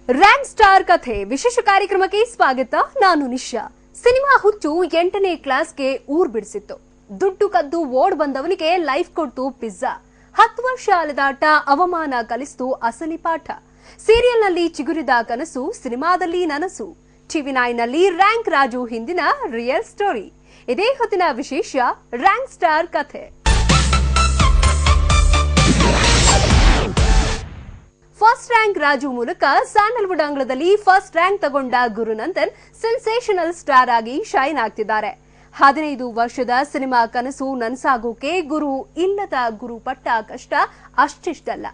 Rank star ಕಥೆ ವಿಶೇಷ ಕಾರ್ಯಕ್ರಮಕ್ಕೆ ಸ್ವಾಗತ. ನಾನು ನಿಶಾ. ಸಿನಿಮಾ ಹುಚ್ಚು 8ನೇ ಕ್ಲಾಸ್ಗೆ ಊರ್ ಬಿಡಿಸಿತ್ತು. ದುಡ್ಡು ಕದ್ದು ಓಡ್ ಬಂದವನಿಗೆ ಲೈಫ್ ಕೊಡ್ತು ಪಿಜ್ಜಾ. 10 ವರ್ಷ ಅಲೆದಾಟ ಅವಮಾನ ಕಲಿಸ್ತು ಅಸಲಿ ಪಾಠ. ಸೀರಿಯಲ್ನಲ್ಲಿ ಚಿಗುರಿದ ಕನಸು, ಸಿನಿಮಾದಲ್ಲಿ ನನಸು. ಟಿವಿ9 ನಲ್ಲಿ ರ್ಯಾಂಕ್ ರಾಜು ಹಿಂದಿನ ರಿಯಲ್ ಸ್ಟೋರಿ. ಇದೇ ಹೊತ್ತಿನ ವಿಶೇಷ ರ್ಯಾಂಕ್ ಸ್ಟಾರ್ ಕಥೆ. ಫಸ್ಟ್ ರ್ಯಾಂಕ್ ರಾಜು ಮೂಲಕ ಸ್ಯಾಂಡಲ್ವುಡ್ ಅಂಗಳದಲ್ಲಿ ಫಸ್ಟ್ ರ್ಯಾಂಕ್ ತಗೊಂಡ ಗುರುನಂದನ್ ಸೆನ್ಸೇಷನಲ್ ಸ್ಟಾರ್ ಆಗಿ ಶೈನ್ ಆಗ್ತಿದ್ದಾರೆ. 15 ವರ್ಷದ ಸಿನಿಮಾ ಕನಸು ನನಸಾಗೋಕೆ ಗುರು ಇಲ್ಲದ ಗುರು ಪಟ್ಟ ಕಷ್ಟ ಅಷ್ಟಿಷ್ಟಲ್ಲ.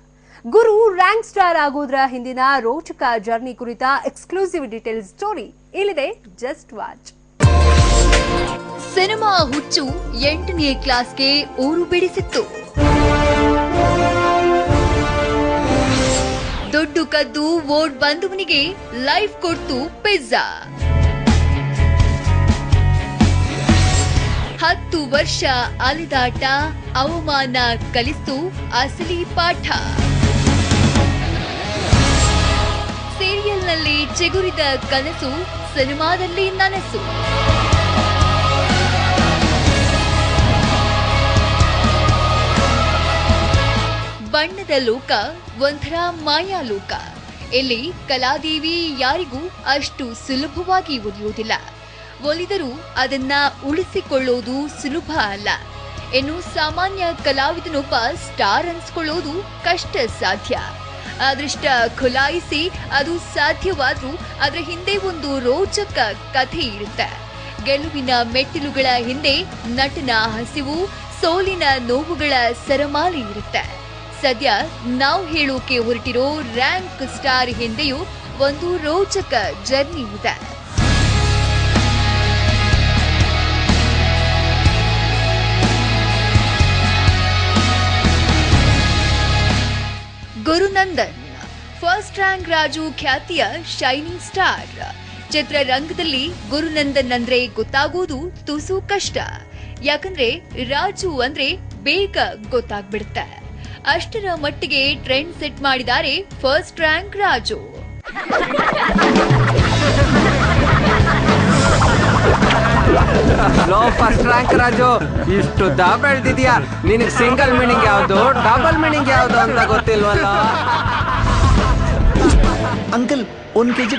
ಗುರು ರ್ಯಾಂಕ್ ಸ್ಟಾರ್ ಆಗೋದ್ರ ಹಿಂದಿನ ರೋಚಕ ಜರ್ನಿ ಕುರಿತ ಎಕ್ಸ್ಕ್ಲೂಸಿವ್ ಡೀಟೇಲ್ ಸ್ಟೋರಿ ಇಲ್ಲಿದೆ, ಜಸ್ಟ್ ವಾಚ್. ಸಿನಿಮಾ ಹುಚ್ಚು 8ನೇ ಕ್ಲಾಸ್ಗೆ ಊರು ಬಿಡಿಸಿತ್ತು. ದುಡ್ಡು ಕದ್ದು ಓಡ್ ಬಂದವನಿಗೆ ಲೈಫ್ ಕೊಡ್ತು ಪಿಜ್ಜಾ. 10 ವರ್ಷ ಅಲೆದಾಟ ಅವಮಾನ ಕಲಿಸ್ತು ಅಸಲಿ ಪಾಠ. ಸೀರಿಯಲ್ನಲ್ಲಿ ಚಿಗುರಿದ ಕನಸು, ಸಿನಿಮಾದಲ್ಲಿ ನನಸು. ಬಣ್ಣದ ಲೋಕ ಒಂಥರ ಮಾಯಾಲೋಕ. ಇಲ್ಲಿ ಕಲಾದೇವಿ ಯಾರಿಗೂ ಅಷ್ಟು ಸುಲಭವಾಗಿ ಒಲಿಯುವುದಿಲ್ಲ. ಒಲಿದರೂ ಅದನ್ನ ಉಳಿಸಿಕೊಳ್ಳೋದು ಸುಲಭ ಅಲ್ಲ. ಇನ್ನು ಸಾಮಾನ್ಯ ಕಲಾವಿದನೊಬ್ಬ ಸ್ಟಾರ್ ಅನ್ಸ್ಕೊಳ್ಳೋದು ಕಷ್ಟ ಸಾಧ್ಯ. ಅದೃಷ್ಟ ಖುಲಾಯಿಸಿ ಅದು ಸಾಧ್ಯವಾದ್ರೂ ಅದರ ಹಿಂದೆ ಒಂದು ರೋಚಕ ಕಥೆ ಇರುತ್ತೆ. ಗೆಲುವಿನ ಮೆಟ್ಟಿಲುಗಳ ಹಿಂದೆ ನಟನ ಹಸಿವು, ಸೋಲಿನ ನೋವುಗಳ ಸರಮಾಲೆ ಇರುತ್ತೆ. ಸದ್ಯ ನಾವು ಹೇಳೋಕೆ ಹೊರಟಿರೋ ರ್ಯಾಂಕ್ ಸ್ಟಾರ್ ಹಿಂದೆಯೂ ಒಂದು ರೋಚಕ ಜರ್ನಿ ಇದೆ. ಗುರುನಂದನ್ ಫಸ್ಟ್ ರ್ಯಾಂಕ್ ರಾಜು ಖ್ಯಾತಿಯ ಶೈನಿಂಗ್ ಸ್ಟಾರ್. ಚಿತ್ರರಂಗದಲ್ಲಿ ಗುರುನಂದನ್ ಅಂದ್ರೆ ಗೊತ್ತಾಗೋದು ತುಸು ಕಷ್ಟ. ಯಾಕಂದ್ರೆ ರಾಜು ಅಂದ್ರೆ ಬೇಗ ಗೊತ್ತಾಗ್ಬಿಡುತ್ತೆ. ಅಷ್ಟರ ಮಟ್ಟಿಗೆ ಟ್ರೆಂಡ್ ಸೆಟ್ ಮಾಡಿದ್ದಾರೆ first rank Raju. First rank Raju, ಇಷ್ಟು ಬೆಳೆದಿದ್ಯಾ, ನಿನಗೆ ಸಿಂಗಲ್ ಮೀನಿಂಗ್ ಯಾವ್ದು, ಡಬಲ್ ಮೀನಿಂಗ್ ಯಾವ್ದು ಅಂತ ಗೊತ್ತಿಲ್ವಲ್ಲ. Uncle, 1 kg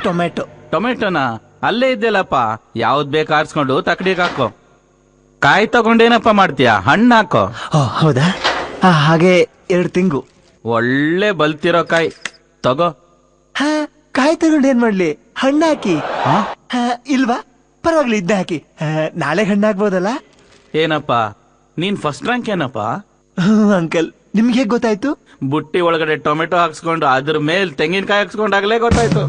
ಟೊಮೆಟೊನಾ? ಅಲ್ಲೇ ಇದ್ದೆಲ್ಲಪ್ಪ, ಯಾವ್ದ್ ಬೇಕು ಆರಿಸ್ಕೊಂಡು ತಕಡಿಗೆ ಹಾಕೋ. ಕಾಯಿ ತಗೊಂಡೇನಪ್ಪ ಮಾಡ್ತೀಯಾ? ಹಣ್ಣು ಹಾಕೋ. ಹೌದಾ? ಹಾಗೆ 2 ತಿಂಗು. ಒಳ್ಳೆ ಬಲ್ತಿರೋ ಕಾಯಿ ತಗೋ. ಕಾಯಿ ತಗೊಂಡು ಏನ್ ಮಾಡ್ಲಿ? ಹಣ್ಣು ಹಾಕಿ. ಇಲ್ವಾ? ಪರವಾಗಿಲ್ಲ, ಇದ್ದ ಹಾಕಿ. ನಾಳೆ ಹಣ್ಣು ಹಾಕ್ಬೋದಲ್ಲ? ಏನಪ್ಪ ನೀನ್ ಫಸ್ಟ್ ರ್ಯಾಂಕ್ ಏನಪ್ಪ? ಅಂಕಲ್, ನಿಮ್ಗೆ ಹೇಗ್ ಗೊತ್ತಾಯ್ತು? ಬುಟ್ಟಿ ಒಳಗಡೆ ಟೊಮೆಟೊ ಹಾಕ್ಸ್ಕೊಂಡು ಅದ್ರ ಮೇಲೆ ತೆಂಗಿನಕಾಯಿ ಹಾಕ್ಸ್ಕೊಂಡಾಗ್ಲೇ ಗೊತ್ತಾಯ್ತು.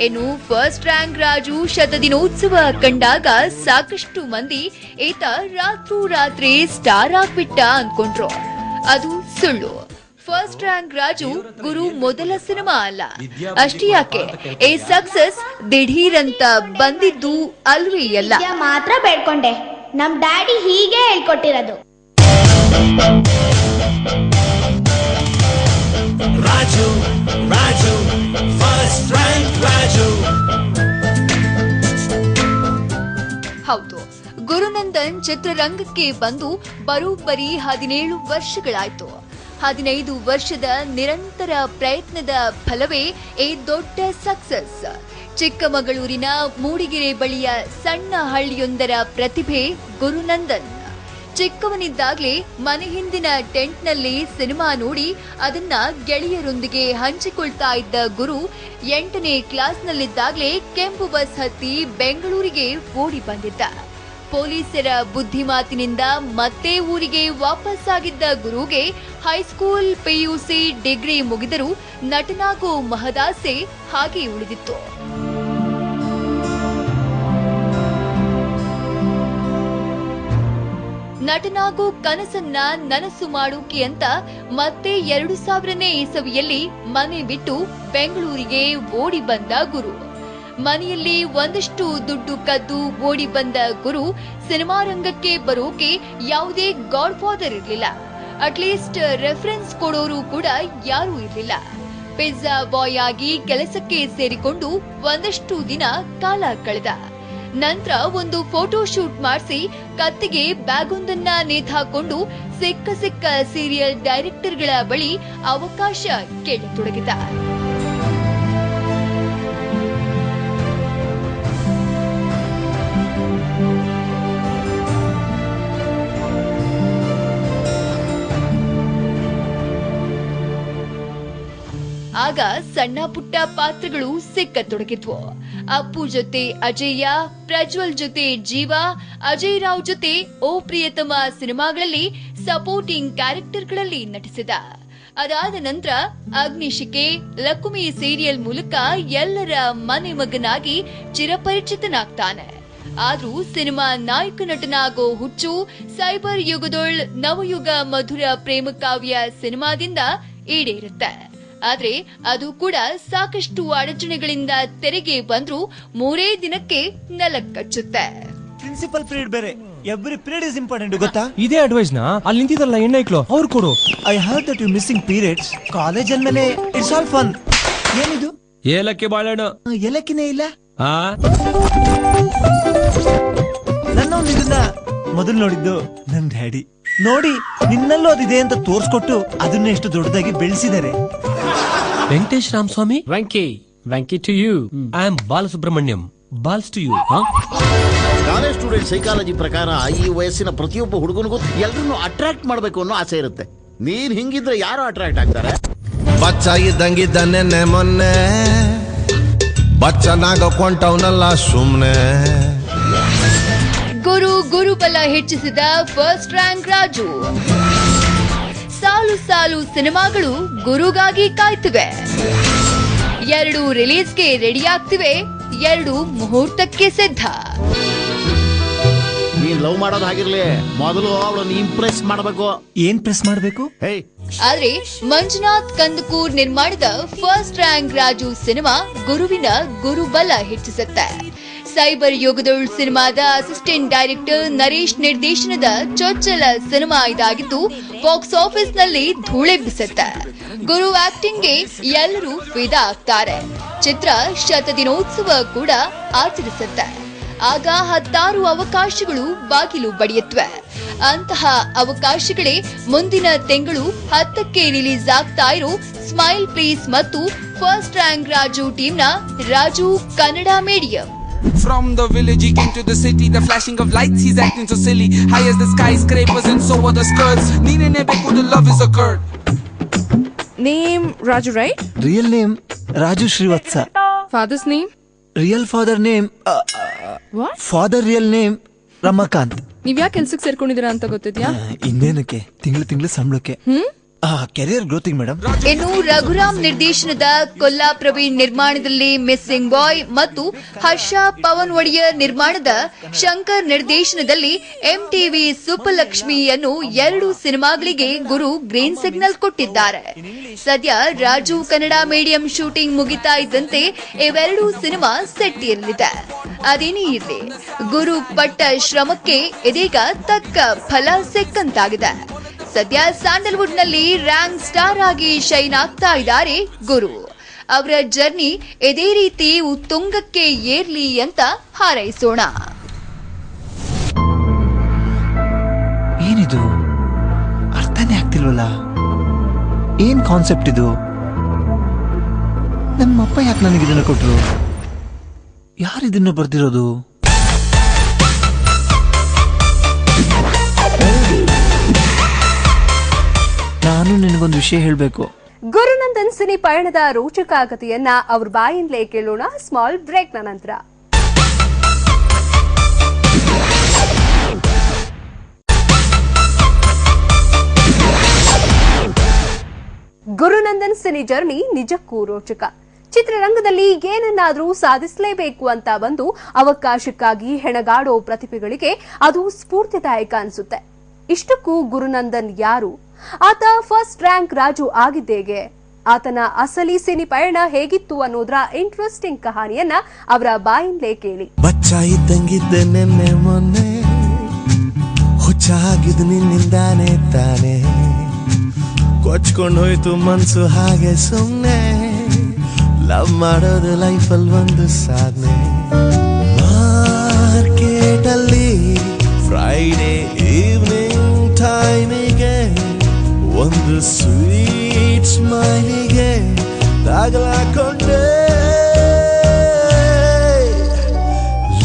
ಇನ್ನು ಫಸ್ಟ್ ರ್ಯಾಂಕ್ ರಾಜು ಶತದಿನೋತ್ಸವ ಕಂಡಾಗ ಸಾಕಷ್ಟು ಮಂದಿ ಈತ ರಾತ್ರಿ ಸ್ಟಾರ್ ಆಗ್ಬಿಟ್ಟ ಅನ್ಕೊಂಡ್ರು. ಅದು ಸುಳ್ಳು. ಫಸ್ಟ್ ರ್ಯಾಂಕ್ ರಾಜು ಗುರು ಮೊದಲ ಸಿನಿಮಾ ಅಲ್ಲ. ಅಷ್ಟೇ ಯಾಕೆ, ಈ ಸಕ್ಸಸ್ ದಿಢೀರ್ ಅಂತ ಬಂದಿದ್ದು ಅಲ್ವೇ ಅಲ್ಲ. ಮಾತ್ರ ಬೇಡ್ಕೊಂಡೆ, ನಮ್ ಡ್ಯಾಡಿ ಹೀಗೆ ಹೇಳ್ಕೊಟ್ಟಿರೋದು. Raju Raju first rank Raju. ಹೌದು, ಗುರುನಂದನ್ ಚಿತ್ರರಂಗಕ್ಕೆ ಬಂದು ಬರೋಬ್ಬರಿ 17 ವರ್ಷಗಳಾಯ್ತು. 15 ವರ್ಷದ ನಿರಂತರ ಪ್ರಯತ್ನದ ಫಲವೇ ಈ ದೊಡ್ಡ ಸಕ್ಸಸ್. ಚಿಕ್ಕಮಗಳೂರಿನ ಮೂಡಿಗೆರೆ ಬಳಿಯ ಸಣ್ಣ ಹಳ್ಳಿಯೊಂದರ ಪ್ರತಿಭೆ ಗುರುನಂದನ್. ಚಿಕ್ಕವನಿದ್ದಾಗಲೇ ಮನೆ ಹಿಂದಿನ ಟೆಂಟ್ನಲ್ಲಿ ಸಿನಿಮಾ ನೋಡಿ ಅದನ್ನ ಗೆಳೆಯರೊಂದಿಗೆ ಹಂಚಿಕೊಳ್ತಾ ಇದ್ದ ಗುರು 8ನೇ ಕ್ಲಾಸ್ನಲ್ಲಿದ್ದಾಗಲೇ ಕೆಂಪು ಬಸ್ ಹತ್ತಿ ಬೆಂಗಳೂರಿಗೆ ಓಡಿ ಬಂದಿದ್ದ. ಪೊಲೀಸರ ಬುದ್ಧಿಮಾತಿನಿಂದ ಮತ್ತೆ ಊರಿಗೆ ವಾಪಸ್ಸಾಗಿದ್ದ ಗುರುಗೆ ಹೈಸ್ಕೂಲ್, PUC, ಡಿಗ್ರಿ ಮುಗಿದರೂ ನಟನಾಗೋ ಮಹದಾಸೆ ಹಾಗೆ ಉಳಿದಿತ್ತು. ನಟನಾಗೋ ಕನಸನ್ನ ನನಸು ಮಾಡೋಕೆ ಅಂತ ಮತ್ತೆ 2000ನೇ ಇಸವಿಯಲ್ಲಿ ಮನೆ ಬಿಟ್ಟು ಬೆಂಗಳೂರಿಗೆ ಓಡಿ ಬಂದ ಗುರು. ಮನೆಯಲ್ಲಿ ಒಂದಷ್ಟು ದುಡ್ಡು ಕದ್ದು ಓಡಿ ಬಂದ ಗುರು ಸಿನಿಮಾ ರಂಗಕ್ಕೆ ಬರೋಕೆ ಯಾವುದೇ ಗಾಡ್ ಫಾದರ್ ಇರಲಿಲ್ಲ. ಅಟ್ಲೀಸ್ಟ್ ರೆಫರೆನ್ಸ್ ಕೊಡೋರು ಕೂಡ ಯಾರೂ ಇರಲಿಲ್ಲ. ಪಿಜ್ಜಾ ಬಾಯ್ ಆಗಿ ಕೆಲಸಕ್ಕೆ ಸೇರಿಕೊಂಡು ಒಂದಷ್ಟು ದಿನ ಕಾಲ ಕಳೆದ. ನಂತರ ಒಂದು ಫೋಟೋ ಶೂಟ್ ಮಾಡಿಸಿ ಕತ್ತಿಗೆ ಬ್ಯಾಗೊಂದನ್ನ ನೇತಾಕೊಂಡು ಸಿಕ್ಕ ಸೀರಿಯಲ್ ಡೈರೆಕ್ಟರ್ಗಳ ಬಳಿ ಅವಕಾಶ ಕೇಳತೊಡಗಿದ. ಆಗ ಸಣ್ಣ ಪುಟ್ಟ ಪಾತ್ರಗಳು ಸಿಕ್ಕತೊಡಗಿದ್ವು. ಅಪ್ಪು ಜೊತೆ ಅಜಯ್ಯ, ಪ್ರಜ್ವಲ್ ಜೊತೆ ಜೀವ, ಅಜಯ್ ರಾವ್ ಜೊತೆ ಓ ಪ್ರಿಯತಮ ಸಿನಿಮಾಗಳಲ್ಲಿ ಸಪೋರ್ಟಿಂಗ್ ಕ್ಯಾರೆಕ್ಟರ್ಗಳಲ್ಲಿ ನಟಿಸಿದ. ಅದಾದ ನಂತರ ಅಗ್ನಿಶಿಕೆ, ಲಕುಮಿ ಸೀರಿಯಲ್ ಮೂಲಕ ಎಲ್ಲರ ಮನೆ ಮಗನಾಗಿ ಚಿರಪರಿಚಿತನಾಗ್ತಾನೆ. ಆದ್ರೂ ಸಿನಿಮಾ ನಾಯಕ ನಟನಾಗೋ ಹುಚ್ಚು ಸೈಬರ್ ಯುಗದೊಳ್ ನವಯುಗ ಮಧುರ ಪ್ರೇಮ ಕಾವ್ಯ ಸಿನಿಮಾದಿಂದ ಈಡೇರುತ್ತೆ. ಆದ್ರೆ ಅದು ಕೂಡ ಸಾಕಷ್ಟು ಅಡಚಣೆಗಳಿಂದ ತೆರೆಗೆ ಬಂದ್ರೂ 3 ದಿನಕ್ಕೆ ನೆಲಕ್ಕಚ್ಚುತ್ತೆ. ಪ್ರಿನ್ಸಿಪಲ್ ಪೀರಿಯಡ್ ಬೇರೆ, ಎವ್ರಿ ಪೀರಿಯಡ್ ಇಸ್ ಇಂಪಾರ್ಟೆಂಟ್ ಗೊತ್ತಾ? ಇದೇ ಅಡ್ವೈಸ್ ನ ಅಲ್ಲಿ ನಿಂತಿದ್ರಲ್ಲ ಹೆಣ್ಣೈಕ್ಳು ಅವ್ರು ಕೊಡು. I heard that you missing periods. College ಅಂದ್ಮೇಲೆ ಇಟ್ಸ್ ಆಲ್ ಫನ್. ಏನಿದು? ಏಲಕ್ಕಿ ಬಾಳೆಹಣ್ಣು. ಏಲಕ್ಕಿನೇ ಇಲ್ಲ. ನನ್ನ ಇದನ್ನ ಮೊದಲು ನೋಡಿದ್ದು ನನ್ ಡ್ಯಾಡಿ. ನೋಡಿ ನಿನ್ನಲ್ಲೂ ಅದಿದೆ ಅಂತ ತೋರ್ಸ್ಕೊಟ್ಟು ಅದನ್ನ ಎಷ್ಟು ದೊಡ್ಡದಾಗಿ ಬೆಳೆಸಿದ್ದಾರೆ. Venkatesh Ramaswamy. Venki to you. I am Balasubramanyam. Balls to you. College student psychology ಪ್ರಕಾರ ಈ ವಯಸ್ಸಿನ ಪ್ರತಿಯೊಬ್ಬ ಹುಡುಗನಿಗೂ ಎಲ್ಲರನ್ನು ಅಟ್ರಾಕ್ಟ್ ಮಾಡಬೇಕು ಅನ್ನೋ ಆಸೆ ಇರುತ್ತೆ. ನೀನ್ ಹಿಂಗಿದ್ರೆ ಯಾರು ಅಟ್ರಾಕ್ಟ್ ಆಗ್ತಾರೆ? ಬಚ್ಚ ಇದ್ದಂಗಿದ್ದ ನೆನ್ನೆ ಮೊನ್ನೆ ಬಚ್ಚನಾಗ ಕೊಂಟವನಲ್ಲ ಸುಮ್ನೆ. ಗುರುಬಲ ಹೆಚ್ಚಿಸಿದ ಫಸ್ಟ್ ರ್ಯಾಂಕ್ ರಾಜು. ಸಾಲು ಸಿನಿಮಾಗಳು ಗುರುಗಾಗಿ ಕಾಯ್ತಿವೆ. 2 ರಿಲೀಸ್ಗೆ ರೆಡಿ ಆಗ್ತಿವೆ, 2 ಮುಹೂರ್ತಕ್ಕೆ ಸಿದ್ಧ. ನೀನ್ ಲವ್ ಮಾಡೋದು ಹಾಗಿರ್ಲಿ, ಮೊದಲು ಅವಳನ್ನು ಇಂಪ್ರೆಸ್ ಮಾಡಬೇಕು. ಏನ್ ಪ್ರೆಸ್ ಮಾಡಬೇಕು? ಆದ್ರೆ ಮಂಜುನಾಥ್ ಕಂದಕೂರ್ ನಿರ್ಮಾಣದ ಫಸ್ಟ್ ರ್ಯಾಂಕ್ ರಾಜು ಸಿನಿಮಾ ಗುರುವಿನ ಗುರುಬಲ ಹೆಚ್ಚಿಸುತ್ತೆ. ಸೈಬರ್ ಯುಗದೊಳ್ ಸಿನಿಮಾದ ಅಸಿಸ್ಟೆಂಟ್ ಡೈರೆಕ್ಟರ್ ನರೇಶ್ ನಿರ್ದೇಶನದ ಚೊಚ್ಚಲ ಸಿನಿಮಾ ಇದಾಗಿದ್ದು ಬಾಕ್ಸ್ ಆಫೀಸ್ ನಲ್ಲಿ ಧೂಳೆಬ್ಬಿಸುತ್ತೆ. ಗುರು ಆಕ್ಟಿಂಗ್ಗೆ ಎಲ್ಲರೂ ಫಿದಾ ಆಗ್ತಾರೆ. ಚಿತ್ರ ಶತದಿನೋತ್ಸವ ಕೂಡ ಆಚರಿಸುತ್ತೆ. ಆಗ 10 ಅವಕಾಶಗಳು ಬಾಗಿಲು ಬಡಿಯುತ್ತವೆ. ಅಂತಹ ಅವಕಾಶಗಳೇ ಮುಂದಿನ ತಿಂಗಳು 10ಕ್ಕೆ ರಿಲೀಸ್ ಆಗ್ತಾ ಇರೋ ಸ್ಮೈಲ್ ಪ್ಲೀಸ್ ಮತ್ತು ಫಸ್ಟ್ ರ್ಯಾಂಕ್ ರಾಜು ಟೀಮ್ನ Raju Kannada medium. From the village he came to the city, the flashing of lights, he's acting so silly. High as the skyscrapers and so are the skirts. Neene nebeku, the love is occurred. Name Raju, right? Real name Raju Srivatsa. Father's name? Real father name What? Father real name Ramakant. ನೀವ್ ಯಾಕೆ ಕೆಲ್ಸಕ್ಕೆ ಸೇರ್ಕೊಂಡಿದ್ದೀರಾ ಅಂತ ಗೊತ್ತಿದ್ಯಾ? ಇನ್ನೇನಕ್ಕೆ ತಿಂಗಳು ಸಂಬಳಕ್ಕೆ. Career growthing madam. ಇನ್ನು ರಘುರಾಮ್ ನಿರ್ದೇಶನದ ಕೊಲ್ಲಾ ಪ್ರವೀಣ್ ನಿರ್ಮಾಣದಲ್ಲಿ ಮಿಸ್ಸಿಂಗ್ ಬಾಯ್ ಮತ್ತು ಹರ್ಷ ಪವನ್ ಒಡೆಯರ್ ನಿರ್ಮಾಣದ ಶಂಕರ್ ನಿರ್ದೇಶನದಲ್ಲಿ MTV ಸುಬ್ಬಲಕ್ಷ್ಮಿ ಅನ್ನು 2 ಸಿನಿಮಾಗಳಿಗೆ ಗುರು ಗ್ರೀನ್ ಸಿಗ್ನಲ್ ಕೊಟ್ಟಿದ್ದಾರೆ. ಸದ್ಯ ರಾಜು ಕನ್ನಡ ಮೀಡಿಯಂ ಶೂಟಿಂಗ್ ಮುಗಿತಾ ಇದ್ದಂತೆ ಇವೆರಡೂ ಸಿನಿಮಾ ಸೆಟ್ ಇರಲಿದೆ. ಅದೇನೇ ಇರಲಿ, ಗುರು ಪಟ್ಟ ಶ್ರಮಕ್ಕೆ ಇದೀಗ ತಕ್ಕ ಫಲ ಸಿಕ್ಕಂತಾಗಿದೆ. ಸದ್ಯ ಸ್ಯಾಂಡಲ್ವುಡ್ ನಲ್ಲಿ ರ್ಯಾಂಕ್ ಸ್ಟಾರ್ ಆಗಿ ಶೈನ್ ಆಗ್ತಾ ಇದ್ದಾರೆ ಗುರು. ಅವರ ಜರ್ನಿ ಇದೇ ರೀತಿ ಉತ್ತುಂಗಕ್ಕೆ ಏರ್ಲಿ ಅಂತ ಹಾರೈಸೋಣ. ಏನಿದು ಅರ್ಥನೇ ಆಗ್ತಿಲ್ವಲ್ಲ. ಏನ್ ಕಾನ್ಸೆಪ್ಟ್ ಇದು? ನಮ್ಮಪ್ಪ ಯಾಕೆ ನನಗಿದನ್ನ ಕೊಟ್ರು? ಯಾರಿದನ್ನ ಬರ್ದಿರೋದು? ನಾನು ನಿನಗೊಂದು ವಿಷಯ ಹೇಳ್ಬೇಕು. ಗುರುನಂದನ್ ಸಿನಿ ಪಯಣದ ರೋಚಕ ಕಥೆಯನ್ನ ಅವ್ರ ಬಾಯಿಂದಲೇ ಕೇಳೋಣ ಸ್ಮಾಲ್ ಬ್ರೇಕ್ ನ ನಂತರ. ಗುರುನಂದನ್ ಸಿನಿ ಜರ್ನಿ ನಿಜಕ್ಕೂ ರೋಚಕ. ಚಿತ್ರರಂಗದಲ್ಲಿ ಏನನ್ನಾದ್ರೂ ಸಾಧಿಸಲೇಬೇಕು ಅಂತ ಬಂದು ಅವಕಾಶಕ್ಕಾಗಿ ಹೆಣಗಾಡೋ ಪ್ರತಿಭೆಗಳಿಗೆ ಅದು ಸ್ಫೂರ್ತಿದಾಯಕ ಅನ್ಸುತ್ತೆ. ಇಷ್ಟಕ್ಕೂ ಗುರುನಂದನ್ ಯಾರು? ಆತ ಫಸ್ಟ್ ರ್ಯಾಂಕ್ ರಾಜು ಆಗಿದ್ದೇಗೆ? ಆತನ ಅಸಲಿ ಸಿನಿ ಪಯಣ ಹೇಗಿತ್ತು ಅನ್ನೋದ್ರ ಇಂಟ್ರೆಸ್ಟಿಂಗ್ ಕಹಾನಿಯನ್ನ ಅವರ ಬಾಯಿಂದಲೇ ಕೇಳಿ. ಬಚ್ಚ ಇದ್ದಂಗಿದ್ದ ನೆನ್ನೆ ಮೊನ್ನೆ ಹುಚ್ಚಾಗಿದ್ ನಿನ್ನಿಂದಾನೆ ತಾನೆ ಕೊಚ್ಕೊಂಡು ಹೋಯ್ತು ಮನ್ಸು ಹಾಗೆ ಸುಮ್ನೆ. ಲವ್ ಮಾಡೋದು ಲೈಫಲ್ಲಿ ಒಂದು ಸಾಧನೆ. ಮಾರ್ಕೆಟಲ್ಲಿ ಫ್ರೈಡೇ ಈವ್ನಿಂಗ್ ಟೈಮಿಗೆ ಒಂದು ಸ್ವೀಟ್ ಸ್ಮೈಲಿಗೆ ತಗಲಾಕೊಂಡೆ.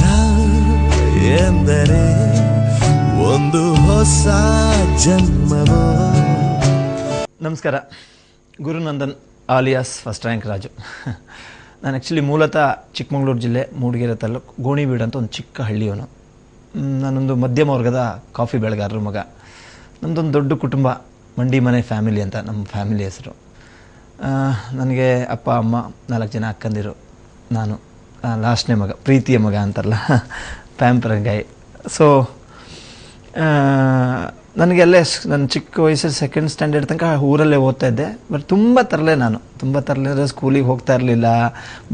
ಲವ್ ಎಂದರೆ ಒಂದು ಹೊಸ ಜನ್ಮವೋ. ನಮಸ್ಕಾರ. Gurunandan alias first rank Raju. ನಾನು ಆ್ಯಕ್ಚುಲಿ ಮೂಲತಃ ಚಿಕ್ಕಮಗಳೂರು ಜಿಲ್ಲೆ ಮೂಡಿಗೆರೆ ತಾಲೂಕು ಗೋಣಿಬೀಡು ಅಂತ ಒಂದು ಚಿಕ್ಕ ಹಳ್ಳಿಯವನು. ನಾನೊಂದು ಮಧ್ಯಮ ವರ್ಗದ ಕಾಫಿ ಬೆಳೆಗಾರರ ಮಗ. ನಮ್ಮದೊಂದು ದೊಡ್ಡ ಕುಟುಂಬ, ಮಂಡಿ ಮನೆ ಫ್ಯಾಮಿಲಿ ಅಂತ ನಮ್ಮ ಫ್ಯಾಮಿಲಿ ಹೆಸರು. ನನಗೆ ಅಪ್ಪ ಅಮ್ಮ 4 ಜನ ಅಕ್ಕಂದಿರು. ನಾನು ಲಾಸ್ಟ್ನೇ ಮಗ, ಪ್ರೀತಿಯ ಮಗ ಅಂತಾರಲ್ಲ, ಪ್ಯಾಂಪರಂಗಾಯಿ. ಸೊ ನನಗೆಲ್ಲೇ ನನ್ನ ಚಿಕ್ಕ ವಯಸ್ಸಲ್ಲಿ 2nd ಸ್ಟ್ಯಾಂಡರ್ಡ್ ತನಕ ಊರಲ್ಲೇ ಓದ್ತಾ ಇದ್ದೆ. ಬಟ್ ತುಂಬ ತರಲೆ ಅಂದರೆ ಸ್ಕೂಲಿಗೆ ಹೋಗ್ತಾ ಇರಲಿಲ್ಲ.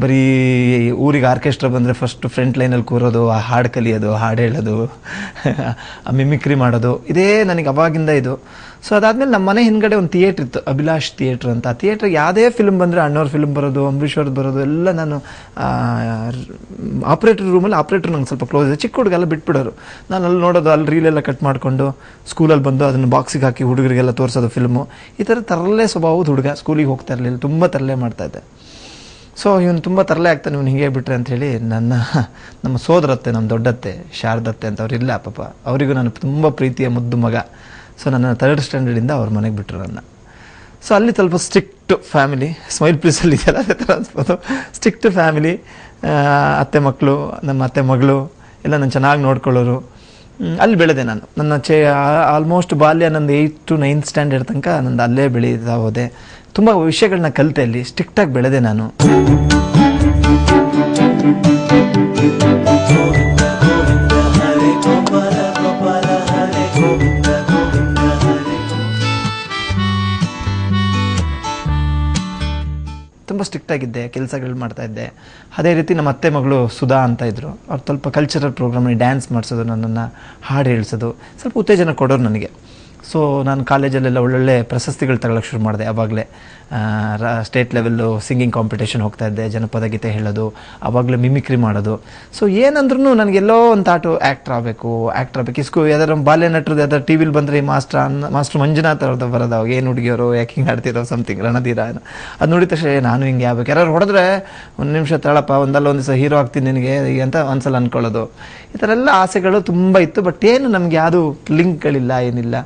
ಬರೀ ಊರಿಗೆ ಆರ್ಕೆಸ್ಟ್ರಾ ಬಂದರೆ ಫಸ್ಟು ಫ್ರಂಟ್ ಲೈನಲ್ಲಿ ಕೂರೋದು, ಆ ಹಾಡು ಕಲಿಯೋದು, ಹಾಡು ಹೇಳೋದು, ಆ ಮಿಮಿಕ್ರಿ ಮಾಡೋದು, ಇದೇ ನನಗೆ ಅವಾಗಿಂದ ಇದು. ಸೊ ಅದಾದಮೇಲೆ ನಮ್ಮ ಮನೆ ಹಿಂದ್ಗಡೆ ಒಂದು ಥಿಯೇಟ್ರ್ ಇತ್ತು, ಅಭಿಲಾಷ್ ಥಿಯೇಟ್ರ್ ಅಂತ. ಆ ಥಿಯೇಟ್ರಿಗೆ ಯಾವುದೇ ಫಿಲ್ಮ್ ಬಂದರೆ, ಅಣ್ಣವ್ರ ಫಿಲ್ಮ್ ಬರೋದು, ಅಂಬರೀಷ್ ಅವ್ರದ್ದು ಬರೋದು ಎಲ್ಲ ನಾನು ಆಪ್ರೇಟರ್ ರೂಮಲ್ಲಿ, ಆಪ್ರೇಟರ್ ನಂಗೆ ಸ್ವಲ್ಪ ಕ್ಲೋಸ್ ಇದೆ, ಚಿಕ್ಕ ಹುಡುಗೆಲ್ಲ ಬಿಟ್ಬಿಡೋರು. ನಾನು ಅಲ್ಲಿ ನೋಡೋದು, ಅಲ್ಲಿ ರೀಲೆಲ್ಲ ಕಟ್ ಮಾಡಿಕೊಂಡು ಸ್ಕೂಲಲ್ಲಿ ಬಂದು ಅದನ್ನು ಬಾಕ್ಸಿಗೆ ಹಾಕಿ ಹುಡುಗರಿಗೆಲ್ಲ ತೋರಿಸೋದು ಫಿಲ್ಮು. ಈ ಥರ ತರಲೆ ಸ್ವಭಾವದ ಹುಡುಗ. ಸ್ಕೂಲಿಗೆ ಹೋಗ್ತಾ ಇರಲಿಲ್ಲ, ತುಂಬ ತರಲೆ ಮಾಡ್ತಾಯಿದ್ದೆ. ಸೊ ಇವನು ತುಂಬ ತರಲೆ ಆಗ್ತಾನೆ, ಇವನು ಹೀಗೆ ಬಿಟ್ರೆ ಅಂಥೇಳಿ ನಮ್ಮ ಸೋದರತ್ತೆ, ನಮ್ಮ ದೊಡ್ಡತ್ತೆ ಶಾರದತ್ತೆ ಅಂತ ಅವ್ರು ಇಲ್ಲ ಪಾಪ, ಅವರಿಗೂ ನಾನು ತುಂಬ ಪ್ರೀತಿಯ ಮುದ್ದು ಮಗ. ಸೊ ನನ್ನ 3rd ಸ್ಟ್ಯಾಂಡರ್ಡಿಂದ ಅವ್ರ ಮನೆಗೆ ಬಿಟ್ಟರು ನನ್ನ. ಸೊ ಅಲ್ಲಿ ಸ್ವಲ್ಪ ಸ್ಟ್ರಿಕ್ಟ್ ಫ್ಯಾಮಿಲಿ, ಸ್ಮೈಲ್ ಪ್ಲೀಸಲ್ಲಿ ಇದೆಯಲ್ಲ ಅದೇ ಥರ ಅನ್ಸ್ಬೋದು. ಸ್ಟ್ರಿಕ್ಟ್ ಫ್ಯಾಮಿಲಿ, ಅತ್ತೆ ಮಕ್ಕಳು, ನಮ್ಮ ಅತ್ತೆ ಮಗಳು ಎಲ್ಲ ನಾನು ಚೆನ್ನಾಗಿ ನೋಡ್ಕೊಳ್ಳೋರು. ಅಲ್ಲಿ ಬೆಳೆದೆ ನಾನು. ನನ್ನ ಆಲ್ಮೋಸ್ಟ್ ಬಾಲ್ಯ ನಂದು 8th to 9th ಸ್ಟ್ಯಾಂಡರ್ಡ್ ತನಕ ನಂದು ಅಲ್ಲೇ ಬೆಳೀತಾ ಹೋದೆ. ತುಂಬ ವಿಷಯಗಳನ್ನ ಕಲಿತೆ, ಅಲ್ಲಿ ಸ್ಟ್ರಿಕ್ಟಾಗಿ ಬೆಳೆದೆ ನಾನು. ತುಂಬ ಸ್ಟ್ರಿಕ್ಟಾಗಿದ್ದೆ, ಕೆಲಸಗಳು ಮಾಡ್ತಾಯಿದ್ದೆ. ಅದೇ ರೀತಿ ನಮ್ಮ ಅತ್ತೆ ಮಗಳು ಸುಧಾ ಅಂತ ಇದ್ದರು. ಅವ್ರು ಸ್ವಲ್ಪ ಕಲ್ಚರಲ್ ಪ್ರೋಗ್ರಾಮಲ್ಲಿ ಡ್ಯಾನ್ಸ್ ಮಾಡಿಸೋದು, ನನ್ನನ್ನು ಹಾಡು ಹೇಳಿಸೋದು, ಸ್ವಲ್ಪ ಉತ್ತೇಜನ ಕೊಡೋರು ನನಗೆ. ಸೊ ನಾನು ಕಾಲೇಜಲ್ಲೆಲ್ಲ ಒಳ್ಳೊಳ್ಳೆ ಪ್ರಶಸ್ತಿಗಳು ತಗೊಳ್ಳೋಕೆ ಶುರು ಮಾಡಿದೆ. ಆವಾಗಲೇ ಸ್ಟೇಟ್ ಲೆವೆಲ್ಲು ಸಿಂಗಿಂಗ್ ಕಾಂಪಿಟೇಷನ್ ಹೋಗ್ತಾಯಿದ್ದೆ, ಜನಪದ ಗೀತೆ ಹೇಳೋದು, ಆವಾಗಲೇ ಮಿಮಿಕ್ರಿ ಮಾಡೋದು. ಸೊ ಏನಂದ್ರೂ ನನಗೆಲ್ಲೋ ಒಂದು ತಾಟು ಆ್ಯಕ್ಟ್ರ್ ಆಗಬೇಕು. ಯಾವ್ದಾರು ಬಾಲ್ಯ ನಟರದ್ದು ಯಾವ್ದಾರು ಟಿ ವಿಲಿ ಬಂದರೆ ಮಾಸ್ಟರ್ ಮಂಜುನಾಥ್ ಅವ್ರದ್ದು ಬರೋದು, ಅವಾಗ ಏನು ಹುಡುಗಿಯವರು ಯಾಕಿಂಗ್ ಆಡ್ತಿರೋ ಸಮಥಿಂಗ್ ರಣಧೀರ, ಅದು ನೋಡಿದ ತಕ್ಷಣ ನಾನು ಹಿಂಗೆ ಆಗ್ಬೇಕು. ಯಾರು ಹೊಡೆದ್ರೆ ಒಂದು ನಿಮಿಷ ತಾಳಪ್ಪ, ಒಂದು ದಿವಸ ಹೀರೋ ಆಗ್ತೀನಿ ನಿನಗೆ ಅಂತ ಒಂದ್ಸಲ ಅಂದ್ಕೊಳ್ಳೋದು. ಈ ಥರ ಎಲ್ಲ ಆಸೆಗಳು ತುಂಬ ಇತ್ತು. ಬಟ್ ಏನು ನಮ್ಗೆ ಯಾವುದು ಲಿಂಕ್ಗಳಿಲ್ಲ, ಏನಿಲ್ಲ.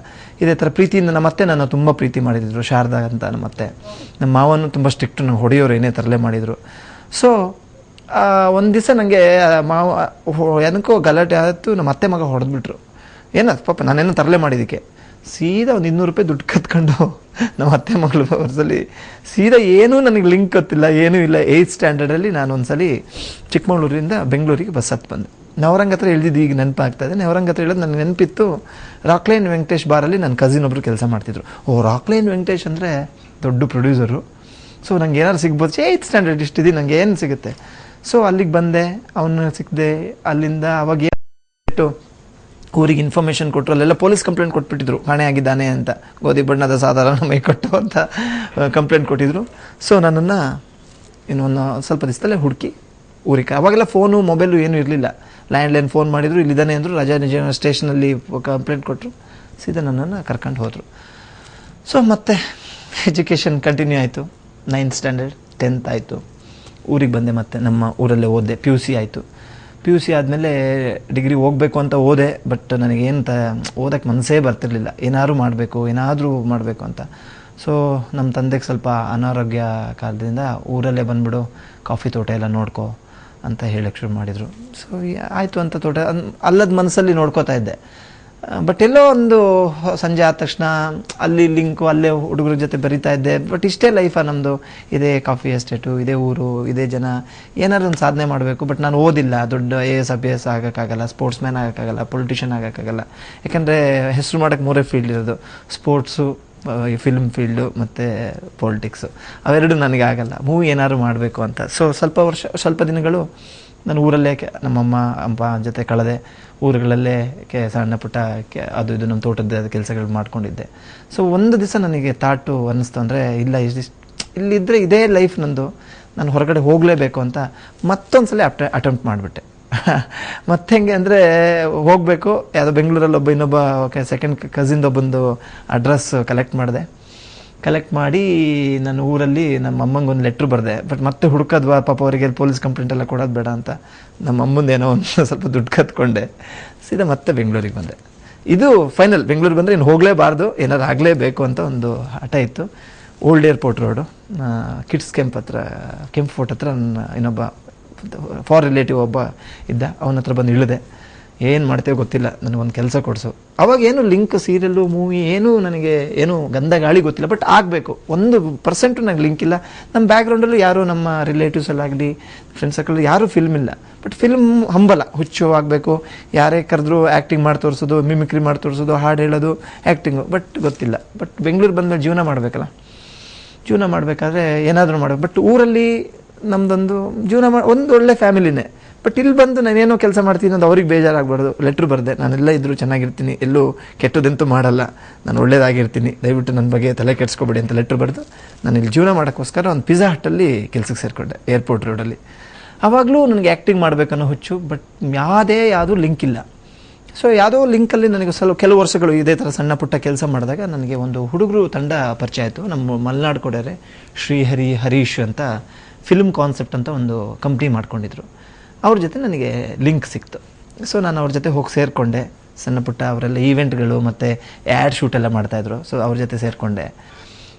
ಇದೇ ಥರ ಪ್ರೀತಿಯಿಂದ ನಮ್ಮತ್ತೆ ನನ್ನ ತುಂಬ ಪ್ರೀತಿ ಮಾಡಿದ್ರು, ಶಾರದಾ ಅಂತ ನಮ್ಮತ್ತೆ. ನಮ್ಮ ಮಾವನು ತುಂಬ ಸ್ಟ್ರಿಕ್ಟು, ನಂಗೆ ಹೊಡೆಯೋರು ಏನೇ ತರಲೆ ಮಾಡಿದರು. ಸೊ ಒಂದು ದಿವಸ ನನಗೆ ಮಾವ ಏನಕ್ಕೋ ಗಲಾಟೆ ಆಯಿತು, ನಮ್ಮ ಅತ್ತೆ ಮಗ ಹೊಡೆದ್ಬಿಟ್ರು. ಏನಾಯ್ತು ಪಾಪ, ನಾನೇನೋ ತರಲೆ ಮಾಡಿದ್ದಕ್ಕೆ. ಸೀದಾ ಒಂದು 200 ರೂಪಾಯಿ ದುಡ್ಡು ಕತ್ಕೊಂಡು ನಮ್ಮ ಅತ್ತೆ ಮಗಳು ವರ್ಷದಲ್ಲಿ ಸೀದಾ ಏನೂ ನನಗೆ ಲಿಂಕ್ ಗೊತ್ತಿಲ್ಲ, ಏನೂ ಇಲ್ಲ. 8th ಸ್ಟ್ಯಾಂಡರ್ಡಲ್ಲಿ ನಾನು ಒಂದ್ಸಲಿ ಚಿಕ್ಕಮಗಳೂರಿಂದ ಬೆಂಗಳೂರಿಗೆ ಬಸ್ ಹತ್ತು ಬಂದೆ. ನವರಂಗ್ ಹತ್ರ ಇಳಿದಿದ್ದು ಈಗ ನೆನಪಾಗ್ತಾಯಿದೆ. ನವರಂಗ್ ಹತ್ರ ಇಳಿದು ನನಗೆ ನೆನಪಿತ್ತು, ರಾಕ್ಲೈನ್ ವೆಂಕಟೇಶ್ ಬಾರಲ್ಲಿ ನನ್ನ ಕಸಿನ್ ಒಬ್ಬರು ಕೆಲಸ ಮಾಡ್ತಿದ್ರು. ರಾಕ್ಲೈನ್ ವೆಂಕಟೇಶ್ ಅಂದರೆ ದೊಡ್ಡ ಪ್ರೊಡ್ಯೂಸರು. ಸೊ ನಂಗೆ ಏನಾದ್ರು ಸಿಗ್ಬೋದು, 8th ಸ್ಟ್ಯಾಂಡರ್ಡ್ ಇಷ್ಟಿದ್ದೀನಿ, ನನಗೆ ಏನು ಸಿಗುತ್ತೆ. ಸೊ ಅಲ್ಲಿಗೆ ಬಂದೆ, ಅವನ್ನ ಸಿಕ್ಕಿದೆ. ಅಲ್ಲಿಂದ ಅವಾಗ ಏನು ಊರಿಗೆ ಇನ್ಫಾರ್ಮೇಷನ್ ಕೊಟ್ಟರು, ಅಲ್ಲೆಲ್ಲ ಪೊಲೀಸ್ ಕಂಪ್ಲೇಂಟ್ ಕೊಟ್ಬಿಟ್ಟಿದ್ರು, ಕಾಣೆ ಆಗಿದ್ದಾನೆ ಅಂತ, ಗೋಧಿ ಬಣ್ಣದ ಸಾಧಾರಣ ಮೈ ಕೊಟ್ಟು ಅಂತ ಕಂಪ್ಲೇಂಟ್ ಕೊಟ್ಟಿದ್ರು. ಸೊ ನನ್ನನ್ನು ಇನ್ನೊಂದು ಸ್ವಲ್ಪ ದಿವಸದಲ್ಲೇ ಹುಡುಕಿ ಊರಿಗೆ, ಅವಾಗೆಲ್ಲ ಫೋನು ಮೊಬೈಲು ಏನೂ ಇರಲಿಲ್ಲ. ಲ್ಯಾಂಡ್ಲೈನ್ ಫೋನ್ ಮಾಡಿದ್ರು, ಇಲ್ಲಿದ್ದಾನೆ ಅಂದರು. ನಿಜ ಸ್ಟೇಷನಲ್ಲಿ ಕಂಪ್ಲೇಂಟ್ ಕೊಟ್ಟರು, ಸೀದಾ ನನ್ನನ್ನು ಕರ್ಕೊಂಡು ಹೋದರು. ಸೊ ಮತ್ತೆ ಎಜುಕೇಷನ್ ಕಂಟಿನ್ಯೂ ಆಯಿತು. 9th ಸ್ಟ್ಯಾಂಡರ್ಡ್ 10th ಆಯಿತು. ಊರಿಗೆ ಬಂದೆ, ಮತ್ತೆ ನಮ್ಮ ಊರಲ್ಲೇ ಓದಿದೆ. PUC ಆಯಿತು. PUC ಆದಮೇಲೆ ಡಿಗ್ರಿ ಹೋಗಬೇಕು ಅಂತ ಓದೆ. ಬಟ್ ನನಗೇನು ಓದೋಕ್ಕೆ ಮನಸ್ಸೇ ಬರ್ತಿರ್ಲಿಲ್ಲ. ಏನಾದರೂ ಮಾಡಬೇಕು ಅಂತ. ಸೊ ನಮ್ಮ ತಂದೆಗೆ ಸ್ವಲ್ಪ ಅನಾರೋಗ್ಯ ಕಾರಣದಿಂದ ಊರಲ್ಲೇ ಬಂದುಬಿಡು, ಕಾಫಿ ತೋಟ ಎಲ್ಲ ನೋಡ್ಕೊ ಅಂತ ಹೇಳಕ್ಕೆ ಶುರು ಮಾಡಿದರು. ಸೊ ಆಯಿತು ಅಂತ ತೋಟ ಅಲ್ಲದ ಮನಸ್ಸಲ್ಲಿ ನೋಡ್ಕೋತಾ ಇದ್ದೆ. ಬಟ್ ಎಲ್ಲೋ ಒಂದು ಸಂಜೆ ಆದ ತಕ್ಷಣ ಅಲ್ಲಿ ಲಿಂಕು, ಅಲ್ಲೇ ಹುಡುಗರ ಜೊತೆ ಬರಿತಾ ಇದ್ದೆ. ಬಟ್ ಇಷ್ಟೇ ಲೈಫಾ ನಮ್ಮದು, ಇದೇ ಕಾಫಿ ಎಸ್ಟೇಟು, ಇದೇ ಊರು, ಇದೇ ಜನ, ಏನಾದ್ರು ಒಂದು ಸಾಧನೆ ಮಾಡಬೇಕು. ಬಟ್ ನಾನು ಓದಿಲ್ಲ, ದೊಡ್ಡ AS IPS ಆಗೋಕ್ಕಾಗಲ್ಲ, ಸ್ಪೋರ್ಟ್ಸ್ ಮ್ಯಾನ್ ಆಗೋಕ್ಕಾಗಲ್ಲ, ಪೊಲಿಟಿಷಿಯನ್ ಆಗೋಕ್ಕಾಗಲ್ಲ. ಯಾಕೆಂದರೆ ಹೆಸರು ಮಾಡೋಕ್ಕೆ 3 ಫೀಲ್ಡ್ ಇರೋದು, ಸ್ಪೋರ್ಟ್ಸು, ಫಿಲ್ಮ್ ಫೀಲ್ಡು ಮತ್ತು ಪೊಲಿಟಿಕ್ಸು. ಅವೆರಡು ನನಗೆ ಆಗಲ್ಲ. ಮೂವಿ ಏನಾದ್ರು ಮಾಡಬೇಕು ಅಂತ. ಸೊ ಸ್ವಲ್ಪ ದಿನಗಳು ನಾನು ಊರಲ್ಲೇ ನಮ್ಮಮ್ಮ ಅಪ್ಪ ಜೊತೆ ಕಳೆದೆ. ಊರುಗಳಲ್ಲೇ ಸಣ್ಣ ಪುಟ್ಟ ಅದು ಇದು ನಮ್ಮ ತೋಟದ ಕೆಲಸಗಳು ಮಾಡ್ಕೊಂಡಿದ್ದೆ. ಸೊ ಒಂದು ದಿವಸ ನನಗೆ ತಾಟು ಅನ್ನಿಸ್ತು, ಅಂದರೆ ಇಲ್ಲ ಇಲ್ಲಿದ್ದರೆ ಇದೇ ಲೈಫ್ ನಂದು, ನಾನು ಹೊರಗಡೆ ಹೋಗಲೇಬೇಕು ಅಂತ ಮತ್ತೊಂದು ಸಲ ಅಟೆಂಪ್ಟ್ ಮಾಡಿಬಿಟ್ಟೆ. ಮತ್ತೆ ಹೆಂಗೆ ಅಂದರೆ ಹೋಗಬೇಕು, ಯಾವುದೋ ಬೆಂಗಳೂರಲ್ಲಿ ಇನ್ನೊಬ್ಬ ಸೆಕೆಂಡ್ ಕಸಿನ್ದೊಬ್ಬಂದು ಅಡ್ರೆಸ್ ಕಲೆಕ್ಟ್ ಮಾಡಿದೆ. ಕಲೆಕ್ಟ್ ಮಾಡಿ ನನ್ನ ಊರಲ್ಲಿ ನಮ್ಮ ಅಮ್ಮಂಗೆ ಒಂದು ಲೆಟ್ರ್ ಬರೆದೆ. ಬಟ್ ಮತ್ತೆ ಹುಡುಕದ್ವಾ ಪಾಪ ಅವರಿಗೆ ಪೊಲೀಸ್ ಕಂಪ್ಲೇಂಟ್ ಎಲ್ಲ ಕೊಡೋದು ಬೇಡ ಅಂತ ನಮ್ಮ ಅಮ್ಮಂದು ಏನೋ ಒಂದು ಸ್ವಲ್ಪ ದುಡ್ಡು ಕತ್ಕೊಂಡೆ ಸೀದಾ ಮತ್ತೆ ಬೆಂಗಳೂರಿಗೆ ಬಂದೆ. ಇದು ಫೈನಲ್. ಬೆಂಗಳೂರಿಗೆ ಬಂದರೆ ಇನ್ನು ಹೋಗಲೇಬಾರ್ದು, ಏನಾದ್ರು ಆಗಲೇಬೇಕು ಅಂತ ಒಂದು ಹಠ ಇತ್ತು. ಓಲ್ಡ್ ಏರ್ಪೋರ್ಟ್ ರೋಡು, ಕಿಡ್ಸ್ ಕೆಂಪ್ ಹತ್ರ, ಕೆಂಪು ಫೋರ್ಟ್ ಹತ್ರ ನನ್ನ ಇನ್ನೊಬ್ಬ ಫಾರ್ ರಿಲೇಟಿವ್ ಒಬ್ಬ ಇದ್ದ, ಅವನ ಹತ್ರ ಬಂದು ಇಳಿದೆ. ಏನು ಮಾಡ್ತೇವೆ ಗೊತ್ತಿಲ್ಲ, ನನಗೊಂದು ಕೆಲಸ ಕೊಡಿಸು. ಅವಾಗ ಏನು ಲಿಂಕ್ ಸೀರಿಯಲ್ಲು ಮೂವಿ ಏನೂ ನನಗೆ ಏನು ಗಂಧ ಗಾಳಿ ಗೊತ್ತಿಲ್ಲ. ಬಟ್ ಆಗಬೇಕು, 1% ನನಗೆ ಲಿಂಕ್ ಇಲ್ಲ. ನಮ್ಮ ಬ್ಯಾಕ್ಗ್ರೌಂಡಲ್ಲೂ ಯಾರು ನಮ್ಮ ರಿಲೇಟಿವ್ಸಲ್ಲಾಗಲಿ ಫ್ರೆಂಡ್ಸ್ ಸರ್ಕಲ್ ಯಾರೂ ಫಿಲ್ಮ್ ಇಲ್ಲ. ಬಟ್ ಫಿಲ್ಮ್ ಹಂಬಲ, ಹುಚ್ಚು ಆಗಬೇಕು, ಯಾರೇ ಕರೆದ್ರೂ ಆ್ಯಕ್ಟಿಂಗ್ ಮಾಡಿ ತೋರಿಸೋದು, ಮಿಮಿಕ್ರಿ ಮಾಡಿ ತೋರಿಸೋದು, ಹಾಡು ಹೇಳೋದು, ಆ್ಯಕ್ಟಿಂಗು. ಬಟ್ ಗೊತ್ತಿಲ್ಲ. ಬಟ್ ಬೆಂಗಳೂರು ಬಂದಮೇಲೆ ಜೀವನ ಮಾಡಬೇಕಲ್ಲ, ಜೀವನ ಮಾಡಬೇಕಾದ್ರೆ ಏನಾದರೂ ಮಾಡಬೇಕು. ಬಟ್ ಊರಲ್ಲಿ ನಮ್ಮದೊಂದು ಜೀವನ ಒಂದು ಒಳ್ಳೆ ಫ್ಯಾಮಿಲಿನೇ. ಬಟ್ ಇಲ್ಲಿ ಬಂದು ನಾನೇನೋ ಕೆಲಸ ಮಾಡ್ತೀನಿ ಅಂತ ಅವ್ರಿಗೆ ಬೇಜಾರಾಗಬಾರ್ದು. ಲೆಟ್ರ್ ಬರೆದೆ, ನಾನೆಲ್ಲ ಇದ್ದರೂ ಚೆನ್ನಾಗಿರ್ತೀನಿ, ಎಲ್ಲೂ ಕೆಟ್ಟದಂತೂ ಮಾಡಲ್ಲ, ನಾನು ಒಳ್ಳೇದಾಗಿರ್ತೀನಿ, ದಯವಿಟ್ಟು ನನ್ನ ಬಗ್ಗೆ ತಲೆ ಕೆಡಿಸ್ಕೊಬೇಡಿ ಅಂತ ಲೆಟ್ರ್ ಬರೆದು ನಾನು ಇಲ್ಲಿ ಜೀವನ ಮಾಡೋಕ್ಕೋಸ್ಕರ ಒಂದು ಪಿಜ್ಜಾ ಹಟ್ಟಲ್ಲಿ ಕೆಲಸಕ್ಕೆ ಸೇರಿಕೊಂಡೆ, ಏರ್ಪೋರ್ಟ್ ರೋಡಲ್ಲಿ. ಆವಾಗಲೂ ನನಗೆ ಆ್ಯಕ್ಟಿಂಗ್ ಮಾಡಬೇಕನ್ನೋ ಹುಚ್ಚು. ಬಟ್ ಯಾವುದೂ ಲಿಂಕ್ ಇಲ್ಲ. ಸೊ ಯಾವುದೋ ಲಿಂಕಲ್ಲಿ ನನಗೆ ಕೆಲವು ವರ್ಷಗಳು ಇದೇ ಥರ ಸಣ್ಣ ಪುಟ್ಟ ಕೆಲಸ ಮಾಡಿದಾಗ ನನಗೆ ಒಂದು ಹುಡುಗರು ತಂಡ ಪರಿಚಯ ಆಯಿತು. ನಮ್ಮ ಮಲೆನಾಡು ಕೊಡೋರೆ ಶ್ರೀಹರಿ ಹರೀಶ್ ಅಂತ ಫಿಲ್ಮ್ ಕಾನ್ಸೆಪ್ಟ್ ಅಂತ ಒಂದು ಕಂಪ್ನಿ ಮಾಡ್ಕೊಂಡಿದ್ರು. ಅವ್ರ ಜೊತೆ ನನಗೆ ಲಿಂಕ್ ಸಿಕ್ತು. ಸೊ ನಾನು ಅವ್ರ ಜೊತೆ ಹೋಗಿ ಸೇರಿಕೊಂಡೆ. ಸಣ್ಣ ಪುಟ್ಟ ಅವರೆಲ್ಲ ಈವೆಂಟ್ಗಳು ಮತ್ತು ಆ್ಯಡ್ ಶೂಟೆಲ್ಲ ಮಾಡ್ತಾಯಿದ್ರು. ಸೊ ಅವ್ರ ಜೊತೆ ಸೇರಿಕೊಂಡೆ.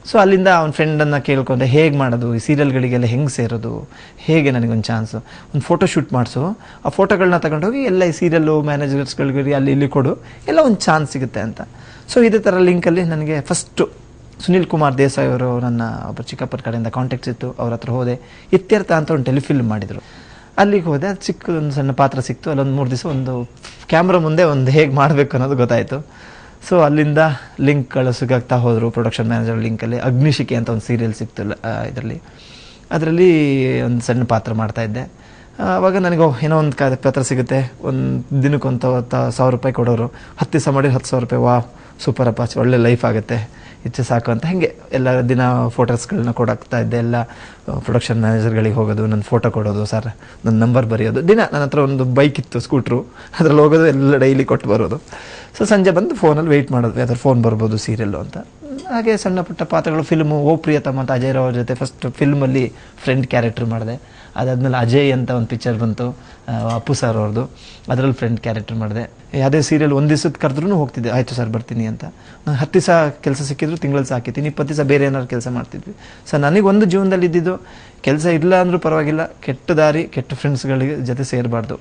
ಸೊ ಅಲ್ಲಿಂದ ಅವ್ನ ಫ್ರೆಂಡನ್ನು ಕೇಳ್ಕೊಂಡೆ, ಹೇಗೆ ಮಾಡೋದು, ಈ ಸೀರಿಯಲ್ಗಳಿಗೆಲ್ಲ ಹೆಂಗೆ ಸೇರೋದು, ಹೇಗೆ ನನಗೊಂದು ಚಾನ್ಸು, ಒಂದು ಫೋಟೋ ಶೂಟ್ ಮಾಡಿಸು, ಆ ಫೋಟೋಗಳನ್ನ ತಗೊಂಡೋಗಿ ಎಲ್ಲ ಈ ಸೀರಿಯಲ್ಲು ಮ್ಯಾನೇಜರ್ಸ್ಗಳಿಗೆ ಅಲ್ಲಿ ಇಲ್ಲಿ ಕೊಡು, ಎಲ್ಲ ಒಂದು ಚಾನ್ಸ್ ಸಿಗುತ್ತೆ ಅಂತ. ಸೊ ಇದೇ ಥರ ಲಿಂಕಲ್ಲಿ ನನಗೆ ಫಸ್ಟು ಸುನಿಲ್ ಕುಮಾರ್ ದೇಸಾಯಿ ಅವರು ನನ್ನ ಒಬ್ಬ ಚಿಕ್ಕಪ್ಪರ ಕಡೆಯಿಂದ ಕಾಂಟ್ಯಾಕ್ಟ್ಸ್ ಇತ್ತು. ಅವ್ರ ಹತ್ರ ಹೋದೆ. ಇತ್ಯರ್ಥ ಅಂತ ಒಂದು ಟೆಲಿಫಿಲ್ಮ್ ಮಾಡಿದರು. ಅಲ್ಲಿಗೆ ಹೋದೆ. ಅದು ಚಿಕ್ಕದೊಂದು ಸಣ್ಣ ಪಾತ್ರ ಸಿಕ್ತು. ಅಲ್ಲೊಂದು 3 ದಿವಸ ಒಂದು ಕ್ಯಾಮ್ರಾ ಮುಂದೆ ಒಂದು ಹೇಗೆ ಮಾಡಬೇಕು ಅನ್ನೋದು ಗೊತ್ತಾಯಿತು. ಸೊ ಅಲ್ಲಿಂದ ಲಿಂಕ್ಗಳು ಸಿಗಾಗ್ತಾ ಹೋದರು. ಪ್ರೊಡಕ್ಷನ್ ಮ್ಯಾನೇಜರ್ ಲಿಂಕಲ್ಲಿ ಅಗ್ನಿಶಿಕೆ ಅಂತ ಒಂದು ಸೀರಿಯಲ್ ಸಿಕ್ತು ಅದರಲ್ಲಿ ಒಂದು ಸಣ್ಣ ಪಾತ್ರ ಮಾಡ್ತಾಯಿದ್ದೆ. ಆವಾಗ ನನಗೆ ಏನೋ ಒಂದು ಪಾತ್ರ ಸಿಗುತ್ತೆ, ಒಂದು ದಿನಕ್ಕೆ ಒಂದು 1,000 ರೂಪಾಯಿ ಕೊಡೋರು. 10 ದಿವಸ ಮಾಡಿ 10,000 ರೂಪಾಯಿ. ವಾ ಸೂಪರಪ್ಪ, ಒಳ್ಳೆ ಲೈಫ್ ಆಗುತ್ತೆ, ಇಚ್ಛೆ ಸಾಕು ಅಂತ ಹಾಗೆ ಎಲ್ಲ ದಿನ ಫೋಟೋಸ್ಗಳನ್ನ ಕೊಡಾಕ್ತಾ ಇದ್ದೆ. ಎಲ್ಲ ಪ್ರೊಡಕ್ಷನ್ ಮ್ಯಾನೇಜರ್ಗಳಿಗೆ ಹೋಗೋದು, ನನ್ನ ಫೋಟೋ ಕೊಡೋದು, ಸರ್ ನನ್ನ ನಂಬರ್ ಬರೆಯೋದು. ದಿನ ನನ್ನ ಹತ್ರ ಒಂದು ಬೈಕ್ ಇತ್ತು, ಸ್ಕೂಟ್ರು, ಅದರಲ್ಲಿ ಹೋಗೋದು, ಎಲ್ಲ ಡೈಲಿ ಕೊಟ್ಟು ಬರೋದು. ಸೊ ಸಂಜೆ ಬಂದು ಫೋನಲ್ಲಿ ವೆಯ್ಟ್ ಮಾಡೋದು, ಯಾವ್ದಾದ್ರು ಫೋನ್ ಬರ್ಬೋದು ಸೀರಿಯಲ್ಲು ಅಂತ. ಹಾಗೆ ಸಣ್ಣ ಪುಟ್ಟ ಪಾತ್ರಗಳು. ಫಿಲ್ಮು ಓ ಪ್ರಿಯತಮ ಅಂತ ಅಜಯ್ ರಾವ್ ಜೊತೆ ಫಸ್ಟ್ ಫಿಲ್ಮಲ್ಲಿ ಫ್ರೆಂಡ್ ಕ್ಯಾರೆಕ್ಟರ್ ಮಾಡಿದೆ. ಅದಾದಮೇಲೆ ಅಜಯ್ ಅಂತ ಒಂದು ಪಿಕ್ಚರ್ ಬಂತು, ಅಪ್ಪು ಸರ್ ಅವ್ರದ್ದು, ಅದರಲ್ಲಿ ಫ್ರೆಂಡ್ ಕ್ಯಾರೆಕ್ಟರ್ ಮಾಡಿದೆ. ಯಾವುದೇ ಸೀರಿಯಲ್ ಒಂದು ದಿವಸದ ಕರೆದ್ರೂ ಹೋಗ್ತಿದ್ದೆ, ಆಯಿತು ಸರ್ ಬರ್ತೀನಿ ಅಂತ. ನಾನು 10 ದಿವಸ ಕೆಲಸ ಸಿಕ್ಕಿದ್ರು ತಿಂಗಳಲ್ಲಿ ಸಾಕಿದ್ದೀನಿ, 20 ದಿವಸ ಬೇರೆ ಏನಾದ್ರು ಕೆಲಸ ಮಾಡ್ತಿದ್ವಿ. ಸೊ ನನಗೊಂದು ಜೀವನದಲ್ಲಿ ಇದ್ದಿದ್ದು, ಕೆಲಸ ಇಲ್ಲ ಅಂದರೂ ಪರವಾಗಿಲ್ಲ, ಕೆಟ್ಟ ದಾರಿ ಕೆಟ್ಟ ಫ್ರೆಂಡ್ಸ್ಗಳಿಗೆ ಜೊತೆ ಸೇರಬಾರ್ದು.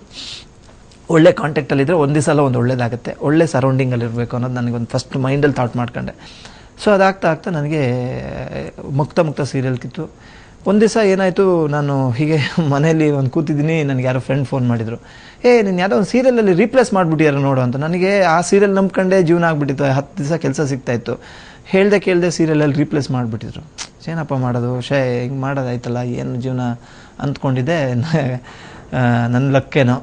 ಒಳ್ಳೆ ಕಾಂಟ್ಯಾಕ್ಟಲ್ಲಿದ್ದರೆ ಒಂದು ದಿವಸ ಎಲ್ಲ ಒಂದು ಒಳ್ಳೇದಾಗುತ್ತೆ, ಒಳ್ಳೆ ಸರೌಂಡಿಂಗಲ್ಲಿ ಇರಬೇಕು ಅನ್ನೋದು ನನಗೊಂದು ಫಸ್ಟ್ ಮೈಂಡಲ್ಲಿ ಥಾಟ್ ಮಾಡ್ಕೊಂಡೆ. ಸೊ ಅದಾಗ್ತಾ ನನಗೆ ಮುಕ್ತ ಸೀರಿಯಲ್ ಕಿತ್ತು. ಒಂದು ದಿವಸ ಏನಾಯಿತು, ನಾನು ಹೀಗೆ ಮನೆಯಲ್ಲಿ ಒಂದು ಕೂತಿದ್ದೀನಿ, ನನಗೆ ಯಾರೋ ಫ್ರೆಂಡ್ ಫೋನ್ ಮಾಡಿದರು, ನೀನು ಯಾವುದೋ ಒಂದು ಸೀರಿಯಲಲ್ಲಿ ರೀಪ್ಲೇಸ್ ಮಾಡಿಬಿಟ್ಟಿಯಾರೋ ನೋಡು ಅಂತ. ನನಗೆ ಆ ಸೀರಿಯಲ್ ನಂಬ್ಕೊಂಡೇ ಜೀವನ ಆಗಿಬಿಟ್ಟಿತ್ತು. 10 ದಿವಸ ಕೆಲಸ ಸಿಗ್ತಾಯಿತ್ತು, ಕೇಳದೆ ಸೀರಿಯಲಲ್ಲಿ ರೀಪ್ಲೇಸ್ ಮಾಡಿಬಿಟ್ಟಿದ್ರು. ಏನಪ್ಪ ಮಾಡೋದು, ಹಿಂಗೆ ಮಾಡೋದಾಯ್ತಲ್ಲ, ಏನು ಜೀವನ ಅಂದ್ಕೊಂಡಿದ್ದೆ. ನನ್ನ ಲಕ್ಕೇನೋ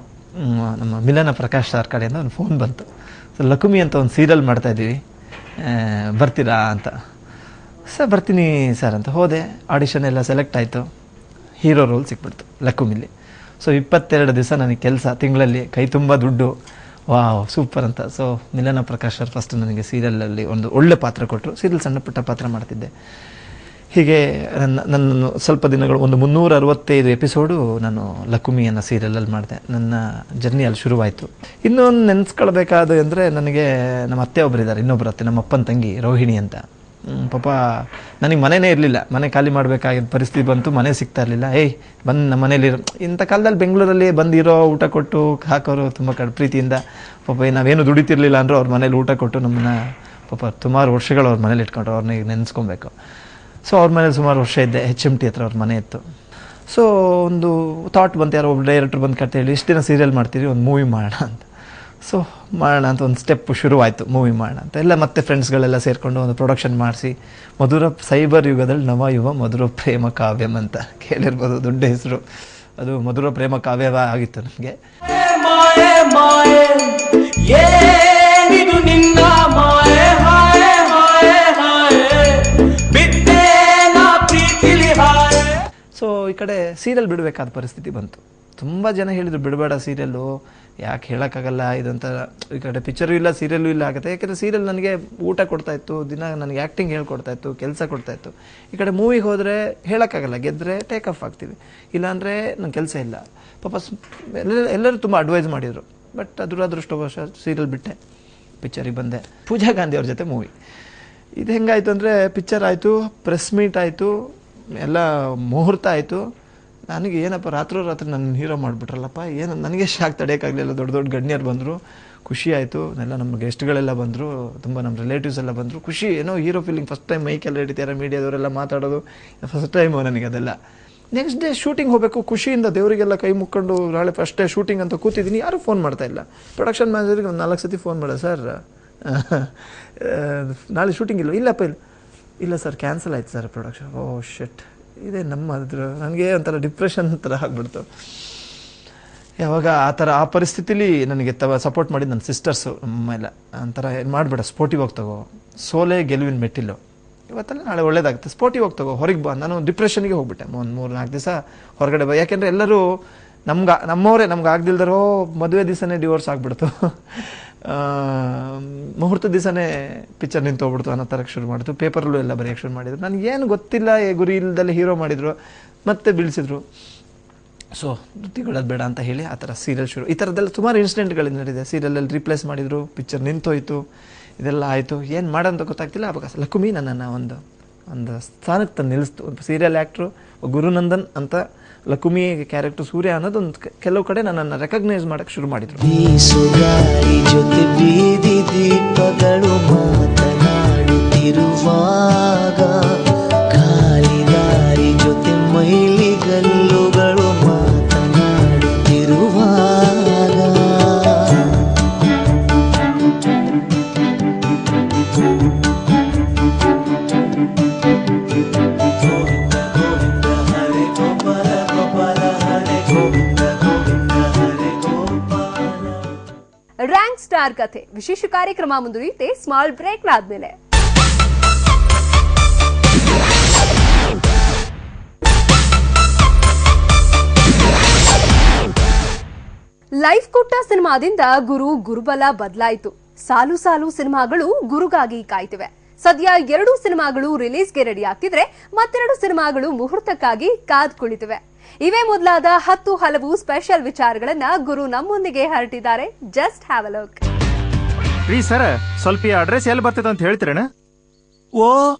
ನಮ್ಮ ಮಿಲನ ಪ್ರಕಾಶ್ ಸರ್ ಕಡೆಯಿಂದ ಒಂದು ಫೋನ್ ಬಂತು. ಸೊ ಲಕುಮಿ ಅಂತ ಒಂದು ಸೀರಿಯಲ್ ಮಾಡ್ತಾಯಿದ್ದೀವಿ, ಬರ್ತೀರಾ ಅಂತ. ಸರ್ ಬರ್ತೀನಿ ಸರ್ ಅಂತ ಹೋದೆ. ಆಡಿಷನ್ ಎಲ್ಲ ಸೆಲೆಕ್ಟ್ ಆಯಿತು, ಹೀರೋ ರೋಲ್ ಸಿಕ್ಬಿಡ್ತು ಲಕುಮಿಲಿ. ಸೊ 22 ದಿವಸ ನನಗೆ ಕೆಲಸ, ತಿಂಗಳಲ್ಲಿ ಕೈ ತುಂಬ ದುಡ್ಡು. ವಾವ್ ಸೂಪರ್ ಅಂತ. ಸೊ ಮಿಲನ ಪ್ರಕಾಶ್ ಸರ್ ಫಸ್ಟ್ ನನಗೆ ಸೀರಿಯಲಲ್ಲಿ ಒಂದು ಒಳ್ಳೆ ಪಾತ್ರ ಕೊಟ್ಟರು. ಸೀರಿಯಲ್ ಸಣ್ಣ ಪುಟ್ಟ ಪಾತ್ರ ಮಾಡ್ತಿದ್ದೆ. ಹೀಗೆ ನನ್ನ ಸ್ವಲ್ಪ ದಿನಗಳು, ಒಂದು 365 ಎಪಿಸೋಡು ನಾನು ಲಕುಮಿ ಅನ್ನೋ ಸೀರಿಯಲಲ್ಲಿ ಮಾಡಿದೆ. ನನ್ನ ಜರ್ನಿ ಅಲ್ಲಿ ಶುರುವಾಯಿತು. ಇನ್ನೊಂದು ನೆನೆಸ್ಕೊಳ್ಬೇಕಾದ ಅಂದರೆ, ನನಗೆ ನಮ್ಮ ಅತ್ತೆ ಒಬ್ಬರಿದ್ದಾರೆ, ಇನ್ನೊಬ್ಬರು ಅತ್ತೆ, ನಮ್ಮ ಅಪ್ಪನ ತಂಗಿ ರೋಹಿಣಿ ಅಂತ. ಪಾಪ ನನಗೆ ಮನೆಯೇ ಇರಲಿಲ್ಲ, ಮನೆ ಖಾಲಿ ಮಾಡಬೇಕಾಗಿದ್ದ ಪರಿಸ್ಥಿತಿ ಬಂತು, ಮನೆ ಸಿಗ್ತಾ ಇರಲಿಲ್ಲ. ಬಂದು ನಮ್ಮ ಮನೇಲಿ ಇಂಥ ಕಾಲದಲ್ಲಿ ಬೆಂಗಳೂರಲ್ಲಿ ಬಂದಿರೋ ಊಟ ಕೊಟ್ಟು ಹಾಕೋರು ತುಂಬ ಪ್ರೀತಿಯಿಂದ. ಪಾಪ ನಾವೇನು ದುಡಿತಿರ್ಲಿಲ್ಲ ಅಂದರೂ ಅವ್ರ ಮನೇಲಿ ಊಟ ಕೊಟ್ಟು ನಮ್ಮನ್ನ ಪಾಪ ಸುಮಾರು ವರ್ಷಗಳು ಅವ್ರ ಮನೇಲಿ ಇಟ್ಕೊಂಡ್ರು. ಅವ್ರನ್ನ ಈಗ ನೆನೆಸ್ಕೊಬೇಕು. ಸೊ ಅವ್ರ ಮನೇಲಿ ಸುಮಾರು ವರ್ಷ ಇದ್ದೆ, HMT ಹತ್ರ ಅವ್ರ ಮನೆ ಇತ್ತು. ಸೊ ಒಂದು ಥಾಟ್ ಬಂತು, ಯಾರೋ ಒಬ್ಬ ಡೈರೆಕ್ಟ್ರ್ ಬಂದು ಕತೆ ಹೇಳಿ, ಇಷ್ಟು ದಿನ ಸೀರಿಯಲ್ ಮಾಡ್ತೀರಿ, ಒಂದು ಮೂವಿ ಮಾಡೋಣ ಅಂತ. ಸೊ ಮಾಡೋಣ ಅಂತ ಒಂದು ಸ್ಟೆಪ್ ಶುರುವಾಯಿತು, ಮೂವಿ ಮಾಡೋಣ ಅಂತ. ಎಲ್ಲ ಮತ್ತೆ ಫ್ರೆಂಡ್ಸ್ಗಳೆಲ್ಲ ಸೇರಿಕೊಂಡು ಒಂದು ಪ್ರೊಡಕ್ಷನ್ ಮಾಡಿಸಿ, ಮಧುರ ಸೈಬರ್ ಯುಗದಲ್ಲಿ ನವ ಯುವ ಮಧುರ ಪ್ರೇಮ ಕಾವ್ಯಂ ಅಂತ ಕೇಳಿರ್ಬೋದು, ದೊಡ್ಡ ಹೆಸರು. ಅದು ಮಧುರ ಪ್ರೇಮ ಕಾವ್ಯ ಆಗಿತ್ತು ನನಗೆ. ಪ್ರೀತಿಲಿ ಈ ಕಡೆ ಸೀರಿಯಲ್ ಬಿಡಬೇಕಾದ ಪರಿಸ್ಥಿತಿ ಬಂತು. ತುಂಬ ಜನ ಹೇಳಿದರು ಬಿಡಬೇಡ ಸೀರಿಯಲ್ಲು, ಯಾಕೆ ಹೇಳೋಕ್ಕಾಗಲ್ಲ ಇದಂತ. ಈ ಕಡೆ ಪಿಕ್ಚರು ಇಲ್ಲ ಸೀರಿಯಲ್ಲು ಇಲ್ಲ ಆಗುತ್ತೆ. ಯಾಕೆಂದರೆ ಸೀರಿಯಲ್ ನನಗೆ ಊಟ ಕೊಡ್ತಾಯಿತ್ತು, ದಿನ ನನಗೆ ಆ್ಯಕ್ಟಿಂಗ್ ಹೇಳ್ಕೊಡ್ತಾಯಿತ್ತು, ಕೆಲಸ ಕೊಡ್ತಾಯಿತ್ತು. ಈ ಕಡೆ ಮೂವಿಗೆ ಹೋದರೆ ಹೇಳೋಕ್ಕಾಗಲ್ಲ, ಗೆದ್ದರೆ ಟೇಕ್ ಆಫ್ ಆಗ್ತೀವಿ, ಇಲ್ಲಾಂದರೆ ನನ್ನ ಕೆಲಸ ಇಲ್ಲ. ಪಾಪ ಎಲ್ಲರೂ ತುಂಬ ಅಡ್ವೈಸ್ ಮಾಡಿದರು. ಬಟ್ ಅದೃಷ್ಟವಶ ಸೀರಿಯಲ್ ಬಿಟ್ಟೆ, ಪಿಕ್ಚರಿಗೆ ಬಂದೆ. ಪೂಜಾ ಗಾಂಧಿ ಅವ್ರ ಜೊತೆ ಮೂವಿ. ಇದು ಹೆಂಗಾಯಿತು ಅಂದರೆ ಪಿಕ್ಚರ್ ಆಯಿತು, ಪ್ರೆಸ್ ಮೀಟ್ ಆಯಿತು, ಎಲ್ಲ ಮುಹೂರ್ತ ಆಯಿತು. ನನಗೆ ಏನಪ್ಪ ರಾತ್ರಿ ನನ್ನ ಹೀರೋ ಮಾಡಿಬಿಟ್ರಲ್ಲಪ್ಪ, ಏನು ನನಗೆ ಶಾಕ್ ತಡೆಯೋಕ್ಕಾಗಲಿಲ್ಲ. ದೊಡ್ಡ ದೊಡ್ಡ ಗಣ್ಯರು ಬಂದರು, ಖುಷಿ ಆಯಿತು. ಎಲ್ಲ ನಮ್ಮ ಗೆಸ್ಟ್ಗಳೆಲ್ಲ ಬಂದರು, ತುಂಬ ನಮ್ಮ ರಿಲೇಟಿವ್ಸ್ ಎಲ್ಲ ಬಂದರು. ಖುಷಿ, ಏನೋ ಹೀರೋ ಫೀಲಿಂಗ್. ಫಸ್ಟ್ ಟೈಮ್ ಮೈಕೆಲ್ಲ ಹಿಡಿತಾರೆ, ಮೀಡಿಯಾದವರೆಲ್ಲ ಮಾತಾಡೋದು ಫಸ್ಟ್ ಟೈಮು ನನಗೆ ಅದೆಲ್ಲ. ನೆಕ್ಸ್ಟ್ ಡೇ ಶೂಟಿಂಗ್ ಹೋಗಬೇಕು, ಖುಷಿಯಿಂದ ದೇವರಿಗೆಲ್ಲ ಕೈ ಮುಕ್ಕೊಂಡು ನಾಳೆ ಫಸ್ಟ್ ಡೇ ಶೂಟಿಂಗ್ ಅಂತ ಕೂತಿದ್ದೀನಿ. ಯಾರೂ ಫೋನ್ ಮಾಡ್ತಾಯಿಲ್ಲ. ಪ್ರೊಡಕ್ಷನ್ ಮ್ಯಾನೇಜರಿಗೆ ಒಂದು 4 ಸತಿ ಫೋನ್ ಮಾಡೋದು, ಸರ್ ನಾಳೆ ಶೂಟಿಂಗ್ ಇಲ್ಲಪ್ಪ ಇಲ್ಲ ಸರ್ ಕ್ಯಾನ್ಸಲ್ ಆಯ್ತು ಸರ್ ಪ್ರೊಡಕ್ಷನ್. ಓ ಶೆಟ್, ಇದೇ ನನಗೆ ಒಂಥರ ಡಿಪ್ರೆಷನ್ ಥರ ಆಗಿಬಿಡ್ತು. ಯಾವಾಗ ಆ ಪರಿಸ್ಥಿತಿಲಿ ನನಗೆ ಸಪೋರ್ಟ್ ಮಾಡಿದ್ದು ನನ್ನ ಸಿಸ್ಟರ್ಸು. ನಮ್ಮೆಲ್ಲ ಒಂಥರ ಏನು ಮಾಡಬೇಡ, ಸ್ಪೋರ್ಟಿವ್ ಹೋಗಿ ತಗೋ, ಸೋಲೆ ಗೆಲುವಿನ ಮೆಟ್ಟಿಲು, ಇವತ್ತಲ್ಲ ನಾಳೆ ಒಳ್ಳೇದಾಗುತ್ತೆ, ಸ್ಪೋರ್ಟಿವ್ ಹೋಗಿ ತಗೋ, ಹೊರಗೆ ಬಾ. ನಾನು ಡಿಪ್ರೆಷನ್ಗೆ ಹೋಗ್ಬಿಟ್ಟೆ. ಒಂದು 3-4 ದಿವಸ ಹೊರಗಡೆ ಯಾಕೆಂದರೆ ಎಲ್ಲರೂ ನಮ್ಮವರೇ ನಮ್ಗೆ ಆಗದಿಲ್ದಾರೋ ಮದುವೆ ದಿವಸನೇ ಡಿವೋರ್ಸ್ ಆಗಿಬಿಡ್ತು, ಮುಹೂರ್ತ ದಿವಸನೇ ಪಿಕ್ಚರ್ ನಿಂತೋಗ್ಬಿಡ್ತು ಅನ್ನೋ ಥರಕ್ಕೆ ಶುರು ಮಾಡಿತು. ಪೇಪರಲ್ಲೂ ಎಲ್ಲ ಬರೆಯೋಕ್ಕೆ ಶುರು ಮಾಡಿದ್ರು. ನನಗೇನು ಗೊತ್ತಿಲ್ಲ, ಗುರಿ ಇಲ್ದಲ್ಲೇ ಹೀರೋ ಮಾಡಿದರು, ಮತ್ತೆ ಬೀಳಿಸಿದ್ರು. ಸೊ ವೃತ್ತಿಗಳದ್ದು ಬೇಡ ಅಂತ ಹೇಳಿ ಆ ಥರ ಸೀರಿಯಲ್ ಶುರು. ಈ ಥರದ್ದೆಲ್ಲ ಸುಮಾರು ಇನ್ಸಿಡೆಂಟ್ಗಳು ನಡೆದಿದೆ. ಸೀರಿಯಲಲ್ಲಿ ರೀಪ್ಲೇಸ್ ಮಾಡಿದರು, ಪಿಕ್ಚರ್ ನಿಂತೋಯ್ತು, ಇದೆಲ್ಲ ಆಯಿತು. ಏನು ಮಾಡೋಂತ ಗೊತ್ತಾಗ್ತಿಲ್ಲ. ಆವಾಗ ಲಕ್ಷ್ಮಿ ನನ್ನನ್ನು ಒಂದು ಸ್ಥಾನಕ್ಕೆ ತಂದು ನಿಲ್ಲಿಸ್ತು. ಒಂದು ಸೀರಿಯಲ್ ಆ್ಯಕ್ಟ್ರು ಗುರುನಂದನ್ ಅಂತ ಲಕ್ಷ್ಮಿ ಕ್ಯಾರೆಕ್ಟರ್ ಸೂರ್ಯ ಅನ್ನೋದು ಒಂದು ಕೆಲವು ಕಡೆ ನನ್ನನ್ನು ರೆಕಗ್ನೈಸ್ ಮಾಡೋಕ್ಕೆ ಶುರು ಮಾಡಿದರು. ಜೊತೆ ಬೀದಿ ದೀಪಗಳು ಮಾತನಾಡುತ್ತಿರುವಾಗ, ಖಾಲಿ ದಾರಿ ಜೊತೆ ಮೈಲಿಗಲ್ಲುಗಳು ಮಾತನಾಡುತ್ತಿರುವಾಗ, ರ್ಯಾಂಕ್ ಸ್ಟಾರ್ ಕಥೆ ವಿಶೇಷ ಕಾರ್ಯಕ್ರಮ ಮುಂದುವರಿಯುತ್ತೆ ಸ್ಮಾಲ್ ಬ್ರೇಕ್ನಾದ್ಮೇಲೆ. ಲೈಫ್ ಕೊಟ್ಟ ಸಿನಿಮಾದಿಂದ ಗುರುಬಲ ಬದಲಾಯಿತು. ಸಾಲು ಸಿನಿಮಾಗಳು ಗುರುಗಾಗಿ ಕಾಯ್ತಿವೆ. ಸದ್ಯ 2 ಸಿನಿಮಾಗಳು ರಿಲೀಸ್ಗೆ ರೆಡಿ ಆಗ್ತಿದ್ರೆ, ಮತ್ತೆರಡು ಸಿನಿಮಾಗಳು ಮುಹೂರ್ತಕ್ಕಾಗಿ ಕಾದ್ ಕುಳಿತಿವೆ. ಇವೇ ಮೊದಲಾದ 10 ಹಲವು ಸ್ಪೆಷಲ್ ವಿಚಾರಗಳನ್ನ ಗುರು ನಮ್ಮೊಂದಿಗೆ ಹರಟಿದ್ದಾರೆ. Just have a look. ರೀ ಸರ್, ಸ್ವಲ್ಪ ಈ ಅಡ್ರೆಸ್ ಎಲ್ಲಿ ಬರ್ತದೆ ಅಂತ ಹೇಳ್ತೀರಣ್ಣ? ಓ,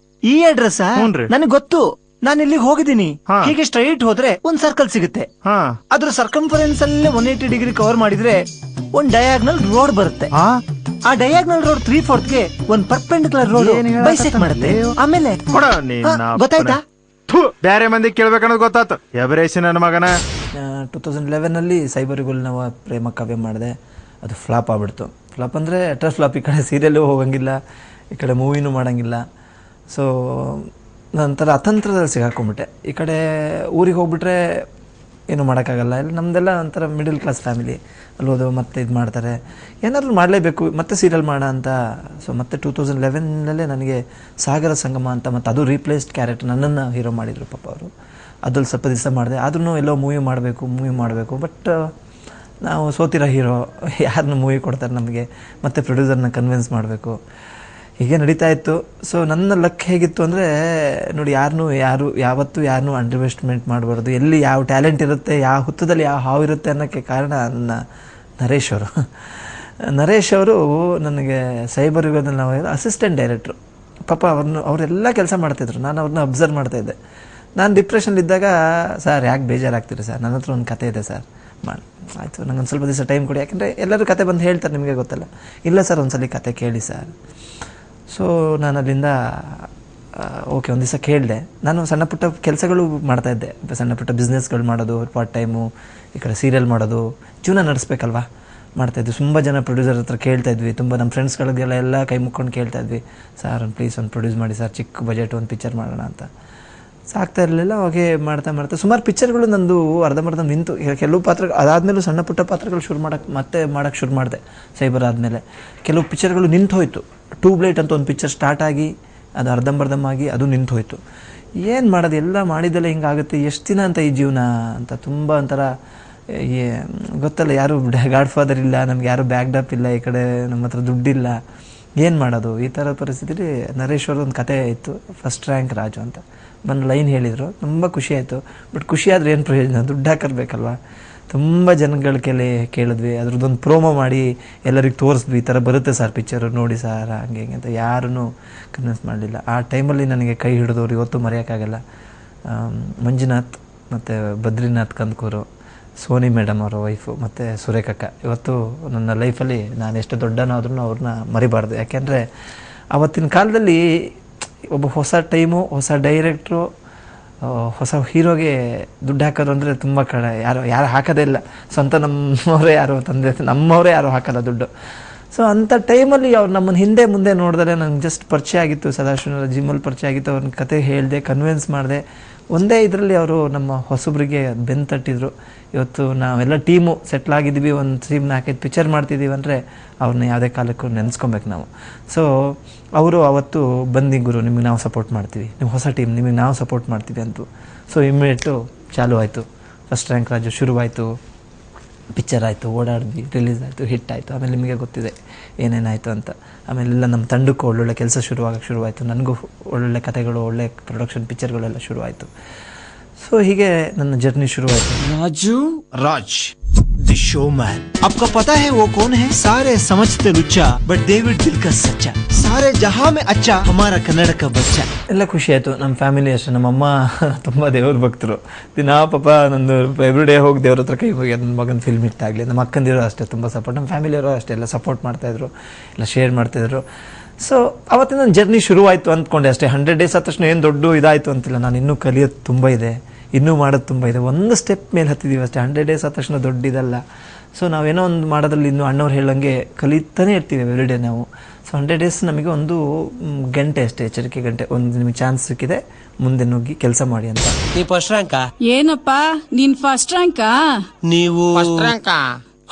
ಈ ಅಡ್ರೆಸ್ ನನಗೆ ಗೊತ್ತು. ನಾನು ಇಲ್ಲಿಗೆ ಹೋಗಿದ್ದೀನಿ. ಹೀಗೆ ಸ್ಟ್ರೈಟ್ ಹೋದ್ರೆ ಒಂದ್ ಸರ್ಕಲ್ ಸಿಗುತ್ತೆ. ಅದ್ರ ಸರ್ಕಂಫರೆನ್ಸ್ ಅಲ್ಲೇ 180 ಡಿಗ್ರಿ ಕವರ್ ಮಾಡಿದ್ರೆ ಒಂದ್ ಡಯಾಗ್ನಲ್ ರೋಡ್ ಬರುತ್ತೆ. ಆ ಡಯಾಗ್ನಲ್ ರೋಡ್ 3/4 ಗೆ ಒಂದ್ ಪರ್ಪೆಂಡಿಕ್ಯುಲರ್ ರೋಡ್ ಬೈಸೆಕ್ಟ್ ಮಾಡುತ್ತೆ. ಆಮೇಲೆ ಗೊತ್ತಾಯ್ತಾ? ಬೇರೆ ಮಂದಿ ಕೇಳ್ಬೇಕನ್ನೋದು ಗೊತ್ತಾಯ್ತು. ಎಬರೇಸಿ ನನ್ನ ಮಗನ. 2011 ಅಲ್ಲಿ ಸೈಬರಿಗುಲ್ ನಾವು ಪ್ರೇಮ ಕಾವ್ಯ ಮಾಡಿದೆ. ಅದು ಫ್ಲಾಪ್ ಆಗ್ಬಿಡ್ತು. ಫ್ಲಾಪ್ ಅಂದರೆ ಅಟರ್ ಫ್ಲಾಪ್. ಈ ಕಡೆ ಸೀರಿಯಲ್ಲು ಹೋಗಂಗಿಲ್ಲ, ಈ ಕಡೆ ಮೂವಿನೂ ಮಾಡೋಂಗಿಲ್ಲ. ಸೊ ನಂತರ ಅತಂತ್ರದಲ್ಲಿ ಸಿಗಾಕೊಂಡ್ಬಿಟ್ಟೆ. ಈ ಕಡೆ ಊರಿಗೆ ಹೋಗ್ಬಿಟ್ರೆ ಏನೂ ಮಾಡೋಕ್ಕಾಗಲ್ಲ. ಇಲ್ಲ ನಮ್ಮದೆಲ್ಲ ಒಂಥರ ಮಿಡಲ್ ಕ್ಲಾಸ್ ಫ್ಯಾಮಿಲಿ. ಅಲ್ಲೋದು ಮತ್ತೆ ಇದು ಮಾಡ್ತಾರೆ, ಏನಾದರೂ ಮಾಡಲೇಬೇಕು, ಮತ್ತೆ ಸೀರಿಯಲ್ ಮಾಡೋಣ ಅಂತ. ಸೊ ಮತ್ತೆ 2011 ನನಗೆ ಸಾಗರ ಸಂಗಮ ಅಂತ, ಮತ್ತು ಅದು ರೀಪ್ಲೇಸ್ಡ್ ಕ್ಯಾರೆಕ್ಟರ್ ನನ್ನನ್ನು ಹೀರೋ ಮಾಡಿದರು ಪಾಪ ಅವರು. ಅದ್ರಲ್ಲಿ ಸ್ವಲ್ಪ ದಿವಸ ಮಾಡಿದೆ. ಆದ್ರೂ ಎಲ್ಲೋ ಮೂವಿ ಮಾಡಬೇಕು. ಬಟ್ ನಾವು ಸೋತಿರೋ ಹೀರೋ, ಯಾರನ್ನ ಮೂವಿ ಕೊಡ್ತಾರೆ ನಮಗೆ, ಮತ್ತು ಪ್ರೊಡ್ಯೂಸರ್ನ ಕನ್ವಿನ್ಸ್ ಮಾಡಬೇಕು, ಹೀಗೆ ನಡೀತಾ ಇತ್ತು. ಸೊ ನನ್ನ ಲಕ್ ಹೇಗಿತ್ತು ಅಂದರೆ ನೋಡಿ, ಯಾವತ್ತೂ ಯಾರನ್ನೂ ಅಂಡರ್ ಎಸ್ಟಿಮೇಟ್ ಮಾಡಬಾರ್ದು. ಎಲ್ಲಿ ಯಾವ ಟ್ಯಾಲೆಂಟ್ ಇರುತ್ತೆ, ಯಾವ ಹುತ್ತದಲ್ಲಿ ಯಾವ ಹಾವು ಇರುತ್ತೆ ಅನ್ನೋಕ್ಕೆ ಕಾರಣ ನನ್ನ ನರೇಶ್ ಅವರು ನನಗೆ ಸೈಬರ್ ಯುಗದಲ್ಲಿ ನಾವು ಅಸಿಸ್ಟೆಂಟ್ ಡೈರೆಕ್ಟ್ರು. ಪಾಪ ಅವರೆಲ್ಲ ಕೆಲಸ ಮಾಡ್ತಾಯಿದ್ರು. ನಾನು ಅವ್ರನ್ನ ಅಬ್ಸರ್ವ್ ಮಾಡ್ತಾಯಿದ್ದೆ. ನಾನು ಡಿಪ್ರೆಷನ್ಲಿದ್ದಾಗ, ಸರ್ ಯಾಕೆ ಬೇಜಾರಾಗ್ತೀರಿ ಸರ್, ನನ್ನ ಹತ್ರ ಒಂದು ಕತೆ ಇದೆ ಸರ್, ಮಾಡಿ ಆಯಿತು ನಂಗೊಂದು ಸ್ವಲ್ಪ ದಿವಸ ಟೈಮ್ ಕೊಡಿ, ಯಾಕೆಂದರೆ ಎಲ್ಲರೂ ಕತೆ ಬಂದು ಹೇಳ್ತಾರೆ, ನಿಮಗೆ ಗೊತ್ತಲ್ಲ. ಇಲ್ಲ ಸರ್, ಒಂದ್ಸಲ ಕತೆ ಕೇಳಿ ಸರ್. ಸೊ ನಾನು ಅಲ್ಲಿಂದ ಓಕೆ ಒಂದು ದಿವಸ ಕೇಳಿದೆ. ನಾನು ಸಣ್ಣ ಪುಟ್ಟ ಕೆಲಸಗಳು ಮಾಡ್ತಾಯಿದ್ದೆ, ಸಣ್ಣ ಪುಟ್ಟ ಬಿಸ್ನೆಸ್ಗಳು ಮಾಡೋದು, ಪಾರ್ಟ್ ಟೈಮು, ಈ ಕಡೆ ಸೀರಿಯಲ್ ಮಾಡೋದು, ಜೀವನ ನಡೆಸ್ಬೇಕಲ್ವಾ, ಮಾಡ್ತಾಯಿದ್ವಿ. ತುಂಬ ಜನ ಪ್ರೊಡ್ಯೂಸರ್ ಹತ್ರ ಕೇಳ್ತಾಯಿದ್ವಿ. ತುಂಬ ನಮ್ಮ ಫ್ರೆಂಡ್ಸ್ಗಳಿಗೆಲ್ಲ ಕೈ ಮುಕ್ಕೊಂಡು ಕೇಳ್ತಾಯಿದ್ವಿ, ಸರ್ ಒಂದು ಪ್ಲೀಸ್ ಒಂದು ಪ್ರೊಡ್ಯೂಸ್ ಮಾಡಿ ಸರ್, ಚಿಕ್ಕ ಬಜೆಟ್ ಒಂದು ಪಿಕ್ಚರ್ ಮಾಡೋಣ ಅಂತ. ಸಾಕ್ತಾ ಇರಲಿಲ್ಲ. ಹಾಗೆ ಮಾಡ್ತಾ ಸುಮಾರು ಪಿಕ್ಚರ್ಗಳು ನಂದು ಅರ್ಧಂಬರ್ಧ ನಿಂತು. ಕೆಲವು ಅದಾದಮೇಲೂ ಸಣ್ಣ ಪುಟ್ಟ ಪಾತ್ರಗಳು ಮಾಡೋಕ್ಕೆ ಶುರು ಮಾಡಿದೆ. ಸೈಬರ್ ಆದಮೇಲೆ ಕೆಲವು ಪಿಕ್ಚರ್ಗಳು ನಿಂತು ಹೋಯಿತು. ಟ್ಯೂಬ್ಲೈಟ್ ಅಂತ ಒಂದು ಪಿಕ್ಚರ್ ಸ್ಟಾರ್ಟ್ ಆಗಿ ಅದು ಅರ್ಧಂಬರ್ಧಮಾಗಿ ಅದು ನಿಂತು ಹೋಯಿತು. ಏನು ಮಾಡೋದು, ಎಲ್ಲ ಮಾಡಿದ್ದೆಲ್ಲ ಹಿಂಗಾಗುತ್ತೆ, ಎಷ್ಟು ದಿನ ಅಂತ ಈ ಜೀವನ ಅಂತ ತುಂಬ ಒಂಥರ ಗೊತ್ತಲ್ಲ, ಯಾರು ಗಾಡ್ ಫಾದರ್ ಇಲ್ಲ, ನಮ್ಗೆ ಯಾರು ಬ್ಯಾಕ್ಡಪ್ ಇಲ್ಲ, ಈ ಕಡೆ ನಮ್ಮ ಹತ್ರ ದುಡ್ಡಿಲ್ಲ, ಏನು ಮಾಡೋದು ಈ ಥರ ಪರಿಸ್ಥಿತಿಲಿ ನರೇಶ್ ಅವ್ರ ಒಂದು ಕತೆ ಇತ್ತು, ಫಸ್ಟ್ ರ್ಯಾಂಕ್ ರಾಜು ಅಂತ ಬಂದು ಲೈನ್ ಹೇಳಿದರು. ತುಂಬ ಖುಷಿ ಆಯಿತು. ಬಟ್ ಖುಷಿ ಆದರೆ ಏನು ಪ್ರಯೋಜನ, ದುಡ್ಡು ಹಾಕರ್ಬೇಕಲ್ವ. ತುಂಬ ಜನಗಳ ಕೇಳಿದ್ವಿ, ಅದ್ರದ್ದೊಂದು ಪ್ರೋಮೋ ಮಾಡಿ ಎಲ್ಲರಿಗೆ ತೋರಿಸಿದ್ವಿ, ಈ ಥರ ಬರುತ್ತೆ ಸರ್ ಪಿಕ್ಚರು ನೋಡಿ ಸರ್ ಹಂಗೆ ಹಿಂಗೆ ಅಂತ. ಯಾರೂ ಕನ್ವಿನ್ಸ್ ಮಾಡಲಿಲ್ಲ. ಆ ಟೈಮಲ್ಲಿ ನನಗೆ ಕೈ ಹಿಡಿದವ್ರು ಇವತ್ತು ಮರೆಯೋಕ್ಕಾಗಲ್ಲ. ಮಂಜುನಾಥ್ ಮತ್ತು ಬದ್ರಿನಾಥ್ ಕಂದ್ಕೂರು, ಸೋನಿ ಮೇಡಮ್ ಅವರ ವೈಫು, ಮತ್ತು ಸುರೇಖಕ್ಕ. ಇವತ್ತು ನನ್ನ ಲೈಫಲ್ಲಿ ನಾನು ಎಷ್ಟು ದೊಡ್ಡನಾದ್ರೂ ಅವ್ರನ್ನ ಮರಿಬಾರ್ದು. ಯಾಕೆಂದರೆ ಆವತ್ತಿನ ಕಾಲದಲ್ಲಿ ಒಬ್ಬ ಹೊಸ ಟೈಮು, ಹೊಸ ಡೈರೆಕ್ಟ್ರು, ಹೊಸ ಹೀರೋಗೆ ದುಡ್ಡು ಹಾಕೋದು ಅಂದರೆ ತುಂಬ ಕಡೆ ಯಾರು ಹಾಕೋದೇ ಇಲ್ಲ. ಸ್ವಂತ ನಮ್ಮವರೇ ಯಾರು ನಮ್ಮವರೇ ಯಾರು ಹಾಕೋಲ್ಲ ದುಡ್ಡು. ಸೊ ಅಂಥ ಟೈಮಲ್ಲಿ ಅವ್ರು ನಮ್ಮನ್ನು ಹಿಂದೆ ಮುಂದೆ ನೋಡಿದ್ರೆ ನಂಗೆ ಜಸ್ಟ್ ಪರಿಚಯ ಆಗಿತ್ತು, ಸದಾಶಿವನ ಜಿಮ್ಮಲ್ಲಿ ಪರಿಚಯ ಆಗಿತ್ತು. ಅವ್ರನ್ನ ಕತೆ ಹೇಳಿದೆ, ಕನ್ವಿನ್ಸ್ ಮಾಡಿದೆ. ಒಂದೇ ಇದರಲ್ಲಿ ಅವರು ನಮ್ಮ ಹೊಸಬ್ರಿಗೆ ಬೆನ್ನು ತಟ್ಟಿದ್ರು. ಇವತ್ತು ನಾವೆಲ್ಲ ಟೀಮು ಸೆಟ್ಲ್ ಆಗಿದ್ದೀವಿ, ಒಂದು ಟೀಮ್ 4-5 ಪಿಕ್ಚರ್ ಮಾಡ್ತಿದ್ದೀವಿ ಅಂದರೆ ಅವ್ರನ್ನ ಯಾವುದೇ ಕಾಲಕ್ಕೂ ನೆನೆಸ್ಕೊಬೇಕು ನಾವು. ಸೊ ಅವರು ಅವತ್ತು ಬಂದು ಗುರು ನಿಮಗೆ ನಾವು ಸಪೋರ್ಟ್ ಮಾಡ್ತೀವಿ, ನೀವು ಹೊಸ ಟೀಮ್ ನಿಮಗೆ ನಾವು ಸಪೋರ್ಟ್ ಮಾಡ್ತೀವಿ ಅಂತು. ಸೊ ಇಮ್ಮಿಡಿಯೇಟು ಚಾಲು ಆಯಿತು. ಫಸ್ಟ್ ರ್ಯಾಂಕ್ ರಾಜು ಶುರುವಾಯಿತು, ಪಿಕ್ಚರ್ ಆಯಿತು, ಓಡಾಡಿದ್ವಿ, ರಿಲೀಸ್ ಆಯಿತು, ಹಿಟ್ ಆಯಿತು. ಆಮೇಲೆ ನಿಮಗೆ ಗೊತ್ತಿದೆ ಏನೇನಾಯಿತು ಅಂತ. ಆಮೇಲೆಲ್ಲ ನಮ್ಮ ತಂಡಕ್ಕೂ ಒಳ್ಳೊಳ್ಳೆ ಕೆಲಸ ಶುರುವಾಯಿತು. ನನಗೂ ಒಳ್ಳೊಳ್ಳೆ ಕಥೆಗಳು, ಒಳ್ಳೆ ಪ್ರೊಡಕ್ಷನ್ ಪಿಕ್ಚರ್ಗಳೆಲ್ಲ ಶುರುವಾಯಿತು. ಸೊ ಹೀಗೆ ನನ್ನ ಜರ್ನಿ ಶುರುವಾಯಿತು. राजू राज द शोमैन आपका पता है वो कौन है? सारे समझते लुच्चा बट डेविड दिल का सच्चा, सारे जहां में अच्छा हमारा कन्नड़ का बच्चा. ಎಲ್ಲ ಖುಷಿ ಆಯಿತು. ನಮ್ಮ ಫ್ಯಾಮಿಲಿ ಅಷ್ಟೇ. ನಮ್ಮಮ್ಮ ತುಂಬ ದೇವ್ರ ಭಕ್ತರು. ದಿನ ಪಾಪ ನಂದು ಎವ್ರಿಡೇ ಹೋಗಿ ದೇವ್ರ ಹತ್ರ ಕೈ ಹೋಗಿ ನನ್ನ ಮಗನ ಫಿಲ್ಮ್ ಹಿಟ್ ಆಗಲಿ. ನಮ್ಮ ಅಕ್ಕಂದಿರೋ ಅಷ್ಟೇ ತುಂಬ ಸಪೋರ್ಟ್, ನಮ್ಮ ಫ್ಯಾಮಿಲಿಯವರು ಅಷ್ಟೇ ಎಲ್ಲ ಸಪೋರ್ಟ್ ಮಾಡ್ತಾಯಿದ್ರು, ಎಲ್ಲ ಶೇರ್ ಮಾಡ್ತಾಯಿದ್ರು. ಸೊ ಅವತ್ತಿನ ನನ್ನ ಜರ್ನಿ ಶುರುವಾಯಿತು ಅಂದ್ಕೊಂಡೆ ಅಷ್ಟೇ. 100 ಡೇಸ್ ಆದ ತಕ್ಷಣ ಏನು ದೊಡ್ಡ ಇದಾಯಿತು ಅಂತಿಲ್ಲ. ನಾನು ಇನ್ನೂ ಕಲಿಯೋದು ತುಂಬ ಇದೆ, ಇನ್ನೂ ಮಾಡೋದು ತುಂಬ ಇದೆ. ಒಂದು ಸ್ಟೆಪ್ ಮೇಲೆ ಹತ್ತಿದ್ದೀವಿ ಅಷ್ಟೇ. 100 ಡೇಸ್ ಆದ ತಕ್ಷಣ ದೊಡ್ಡದಲ್ಲ. ಸೊ ನಾವೇನೋ ಒಂದು ಮಾಡೋದ್ರಲ್ಲಿ ಇನ್ನೂ ಅಣ್ಣವ್ರು ಹೇಳಂಗೆ ಕಲಿತಾನೇ ಇರ್ತೀವಿ ಎವ್ರಿಡೇ ನಾವು. ಸೊ 100 ಡೇಸ್ ನಮಗೆ ಒಂದು ಗಂಟೆ ಅಷ್ಟೇ, ಎಚ್ಚರಿಕೆ ಗಂಟೆ. ಒಂದು ನಿಮಗೆ ಚಾನ್ಸ್ ಸಿಕ್ಕಿದೆ, ಮುಂದೆ ನುಗ್ಗಿ ಕೆಲಸ ಮಾಡಿ ಅಂತ. ನೀ ಫಸ್ಟ್ ರ್ಯಾಂಕಾ? ಏನಪ್ಪ ನೀನ್ ಫಸ್ಟ್ ರ್ಯಾಂಕಾ? ನೀವು ಫಸ್ಟ್ ರ್ಯಾಂಕಾ?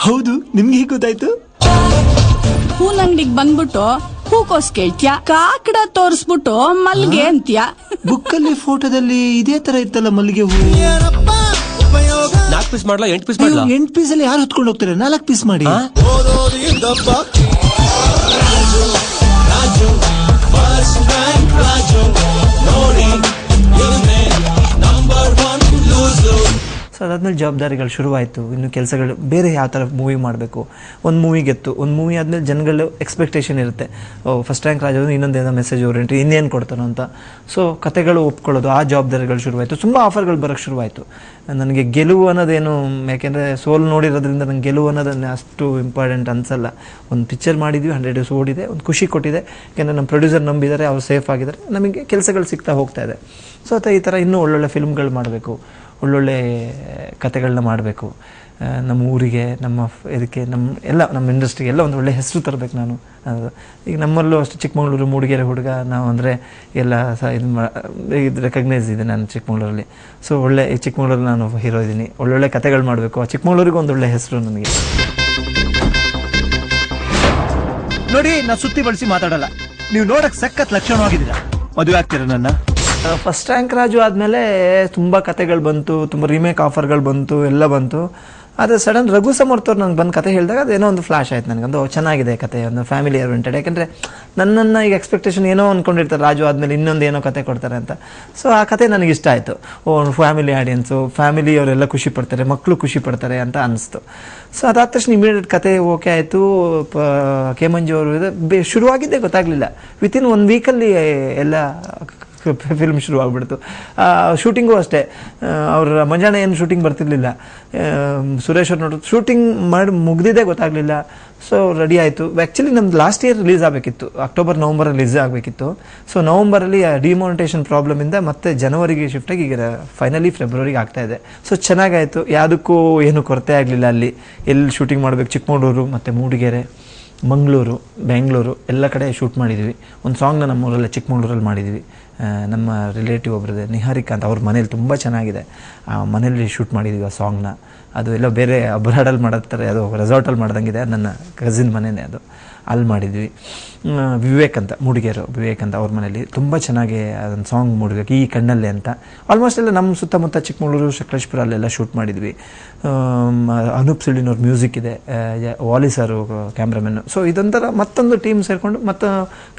ಹೌದು. ನಿಮ್ಗೆ ಹೇಗೆ ಗೊತ್ತಾಯ್ತು? ಹೂನ್ ಅಂಗಡಿಗೆ ಬಂದ್ಬಿಟ್ಟು ಹೂಕೋಸ್ ಕೇಳ್ತ್ಯಾ, ಕಾಕಡ ತೋರಿಸ್ಬಿಟ್ಟು ಮಲ್ಗೆ ಅಂತ್ಯಾ. ಬುಕ್ಕಲ್ಲಿ ಫೋಟೋದಲ್ಲಿ ಇದೇ ತರ ಇತ್ತಲ್ಲ ಮಲ್ಲಿಗೆ ಹೂ. 4 ಪೀಸ್ ಮಾಡ್ಲಾ 8 ಪೀಸ್ ಮಾಡ್ಲಾ? 8 ಪೀಸ್ ಅಲ್ಲಿ ಯಾರು ಹೊತ್ಕೊಂಡು ಹೋಗ್ತಾರೆ? 4 ಪೀಸ್ ಮಾಡಿ. ಸೊ ಅದಾದ್ಮೇಲೆ ಜವಾಬ್ದಾರಿಗಳು ಶುರುವಾಯಿತು. ಇನ್ನು ಕೆಲಸಗಳು ಬೇರೆ ಯಾವ ಥರ ಮೂವಿ ಮಾಡಬೇಕು. ಒಂದು ಮೂವಿ ಗೆತ್ತು, ಒಂದು ಮೂವಿ ಆದಮೇಲೆ ಜನಗಳು ಎಕ್ಸ್ಪೆಕ್ಟೇಷನ್ ಇರುತ್ತೆ. ಫಸ್ಟ್ ರ್ಯಾಂಕ್ ರಾಜ ಇನ್ನೊಂದೇನೋ ಮೆಸೇಜ್ ಓರಿಯೆಂಟೆಡ್ ಇನ್ನೇನು ಕೊಡ್ತಾನೋ ಅಂತ. ಸೊ ಕತೆಗಳು ಒಪ್ಕೊಳ್ಳೋದು, ಆ ಜವಾಬ್ದಾರಿಗಳು ಶುರುವಾಯಿತು. ತುಂಬ ಆಫರ್ಗಳು ಬರೋಕ್ಕೆ ಶುರುವಾಯಿತು. ನನಗೆ ಗೆಲುವು ಅನ್ನೋದೇನು, ಯಾಕೆಂದರೆ ಸೋಲು ನೋಡಿರೋದ್ರಿಂದ ನಂಗೆ ಗೆಲುವು ಅನ್ನೋದನ್ನು ಅಷ್ಟು ಇಂಪಾರ್ಟೆಂಟ್ ಅನಿಸಲ್ಲ. ಒಂದು ಪಿಕ್ಚರ್ ಮಾಡಿದ್ವಿ, 100 ಡೇಸ್ ಓಡಿದೆ, ಒಂದು ಖುಷಿ ಕೊಟ್ಟಿದೆ. ಯಾಕೆಂದರೆ ನಮ್ಮ ಪ್ರೊಡ್ಯೂಸರ್ ನಂಬಿದ್ದಾರೆ, ಅವ್ರು ಸೇಫ್ ಆಗಿದ್ದಾರೆ, ನಮಗೆ ಕೆಲಸಗಳು ಸಿಗ್ತಾ ಹೋಗ್ತಾ ಇದೆ. ಸೊ ಈ ಥರ ಇನ್ನೂ ಒಳ್ಳೊಳ್ಳೆ ಫಿಲ್ಮ್ಗಳು ಮಾಡಬೇಕು, ಒಳ್ಳೊಳ್ಳೆ ಕತೆಗಳನ್ನ ಮಾಡಬೇಕು. ನಮ್ಮ ಊರಿಗೆ, ನಮ್ಮ ಇದಕ್ಕೆ, ನಮ್ಮ ಇಂಡಸ್ಟ್ರಿಗೆ ಎಲ್ಲ ಒಂದು ಒಳ್ಳೆ ಹೆಸರು ತರಬೇಕು ನಾನು. ಈಗ ನಮ್ಮಲ್ಲೂ ಅಷ್ಟು ಚಿಕ್ಕಮಗಳೂರು ಮೂಡಿಗೆರೆ ಹುಡುಗ ನಾವು ಅಂದರೆ ಎಲ್ಲ ಇದು ರೆಕಗ್ನೈಸ್ ಇದೆ ನಾನು ಚಿಕ್ಕಮಗಳೂರಲ್ಲಿ. ಸೊ ಒಳ್ಳೆ ಈ ಚಿಕ್ಕಮಗಳೂರಲ್ಲಿ ನಾನು ಹೀರೋ ಇದ್ದೀನಿ, ಒಳ್ಳೊಳ್ಳೆ ಕತೆಗಳು ಮಾಡಬೇಕು. ಆ ಚಿಕ್ಕಮಗಳೂರಿಗೆ ಒಂದು ಒಳ್ಳೆ ಹೆಸರು ನನಗೆ. ನೋಡಿ, ನಾ ಸುತ್ತಿ ಬಳಸಿ ಮಾತಾಡಲ್ಲ. ನೀವು ನೋಡಕ್ ಸಖತ್ ಲಕ್ಷಣವಾಗಿದ್ದೀರಾ. ಮದುವೆ ಆಗ್ತೀರಾ ನನ್ನ? ಫಸ್ಟ್ ರ್ಯಾಂಕ್ ರಾಜು ಆದಮೇಲೆ ತುಂಬ ಕತೆಗಳು ಬಂತು, ತುಂಬ ರೀಮೇಕ್ ಆಫರ್ಗಳು ಬಂತು, ಎಲ್ಲ ಬಂತು. ಆದರೆ ಸಡನ್ ರಘು ಸಮರ್ಥ್ ಅವ್ರು ನನಗೆ ಬಂದು ಕತೆ ಹೇಳಿದಾಗ ಅದೇನೋ ಒಂದು ಫ್ಲಾಶ್ ಆಯ್ತು ನನಗೊಂದು, ಚೆನ್ನಾಗಿದೆ ಕತೆ, ಒಂದು ಫ್ಯಾಮಿಲಿ ಓರಿಯೆಂಟೆಡ್. ಯಾಕೆಂದರೆ ನನ್ನನ್ನು ಈಗ ಎಕ್ಸ್ಪೆಕ್ಟೇಷನ್ ಏನೋ ಅಂದ್ಕೊಂಡಿರ್ತಾರೆ, ರಾಜು ಆದಮೇಲೆ ಇನ್ನೊಂದು ಏನೋ ಕತೆ ಕೊಡ್ತಾರೆ ಅಂತ. ಸೊ ಆ ಕತೆ ನನಗೆ ಇಷ್ಟ ಆಯಿತು. ಫ್ಯಾಮಿಲಿ ಆಡಿಯನ್ಸು, ಫ್ಯಾಮಿಲಿ ಅವರೆಲ್ಲ ಖುಷಿ ಪಡ್ತಾರೆ, ಮಕ್ಕಳು ಖುಷಿ ಪಡ್ತಾರೆ ಅಂತ ಅನಿಸ್ತು. ಸೊ ಅದಾದ ತಕ್ಷಣ ಇಮಿಡಿಯೇಟ್ ಕತೆ ಓಕೆ ಆಯಿತು. ಕೆ ಮಂಜು ಅವರು ಶುರುವಾಗಿದ್ದೇ ಗೊತ್ತಾಗಲಿಲ್ಲ. ವಿತಿನ್ 1 ವೀಕಲ್ಲಿ ಎಲ್ಲ ಫಿಲ್ಮ್ ಶುರು ಆಗ್ಬಿಡ್ತು. ಶೂಟಿಂಗು ಅಷ್ಟೇ, ಅವ್ರ ಮಂಜಾನೆ ಏನು ಶೂಟಿಂಗ್ ಬರ್ತಿರ್ಲಿಲ್ಲ. ಸುರೇಶ್ ಅವ್ರು ನೋಡಿದ್ರು ಶೂಟಿಂಗ್ ಮಾಡಿ ಮುಗ್ದಿದ್ದೇ ಗೊತ್ತಾಗಲಿಲ್ಲ. ಸೊ ರೆಡಿ ಆಯಿತು. ಆ್ಯಕ್ಚುಲಿ ನಮ್ದು ಲಾಸ್ಟ್ ಇಯರ್ ರಿಲೀಸ್ ಆಗಬೇಕಿತ್ತು, ಅಕ್ಟೋಬರ್ ನವಂಬರಲ್ಲಿ ರಿಲೀಸ್ ಆಗಬೇಕಿತ್ತು. ಸೊ ನವಂಬರಲ್ಲಿ ಡಿಮಾನಿಟೇಷನ್ ಪ್ರಾಬ್ಲಮಿಂದ ಮತ್ತೆ ಜನವರಿಗೆ ಶಿಫ್ಟಾಗಿ ಈಗ ಫೈನಲಿ ಫೆಬ್ರವರಿಗೆ ಆಗ್ತಾಯಿದೆ. ಸೊ ಚೆನ್ನಾಗಾಯಿತು, ಯಾವುದಕ್ಕೂ ಏನು ಕೊರತೆ ಆಗಲಿಲ್ಲ. ಅಲ್ಲಿ ಎಲ್ಲಿ ಶೂಟಿಂಗ್ ಮಾಡಬೇಕು, ಚಿಕ್ಕಮಗಳೂರು ಮತ್ತು ಮೂಡಿಗೆರೆ, ಮಂಗಳೂರು, ಬೆಂಗಳೂರು ಎಲ್ಲ ಕಡೆ ಶೂಟ್ ಮಾಡಿದ್ವಿ. ಒಂದು ಸಾಂಗ್ನ ನಮ್ಮೂರಲ್ಲೇ ಚಿಕ್ಕಮಗಳೂರಲ್ಲಿ ಮಾಡಿದ್ವಿ. ನಮ್ಮ ರಿಲೇಟಿವ್ ಒಬ್ಬರಿದೆ ನಿಹಾರಿಕಾ ಅಂತ, ಅವ್ರ ಮನೇಲಿ ತುಂಬ ಚೆನ್ನಾಗಿದೆ, ಆ ಮನೇಲಿ ಶೂಟ್ ಮಾಡಿದ್ವಿ ಆ ಸಾಂಗ್ನ. ಅದು ಎಲ್ಲ ಬೇರೆ ಅಬ್ರಾಡಲ್ಲಿ ಮಾಡತ್ತಾರೆ, ಅದು ರೆಸಾರ್ಟಲ್ಲಿ ಮಾಡ್ದಂಗಿದೆ, ನನ್ನ ಕಸಿನ್ ಮನೆಯೇ ಅದು, ಅಲ್ಲಿ ಮಾಡಿದ್ವಿ. ವಿವೇಕ್ ಅಂತ ಮೂಡಿಗೆರು, ವಿವೇಕ್ ಅಂತ ಅವ್ರ ಮನೇಲಿ ತುಂಬ ಚೆನ್ನಾಗಿ ಅದೊಂದು ಸಾಂಗ್ ಮೂಡಬೇಕು ಈ ಕಣ್ಣಲ್ಲೇ ಅಂತ. ಆಲ್ಮೋಸ್ಟ್ ಎಲ್ಲ ನಮ್ಮ ಸುತ್ತಮುತ್ತ ಚಿಕ್ಕಮಗಳೂರು ಸಕಲೇಶ್ಪುರ ಅಲ್ಲೆಲ್ಲ ಶೂಟ್ ಮಾಡಿದ್ವಿ. ಅನೂಪ್ ಸಿಳ್ಳಿನವ್ರ ಮ್ಯೂಸಿಕ್ ಇದೆ, ವಾಲಿ ಸರು ಕ್ಯಾಮ್ರಾಮನ್ನು. ಸೊ ಇದೊಂಥರ ಮತ್ತೊಂದು ಟೀಮ್ ಸೇರಿಕೊಂಡು ಮತ್ತು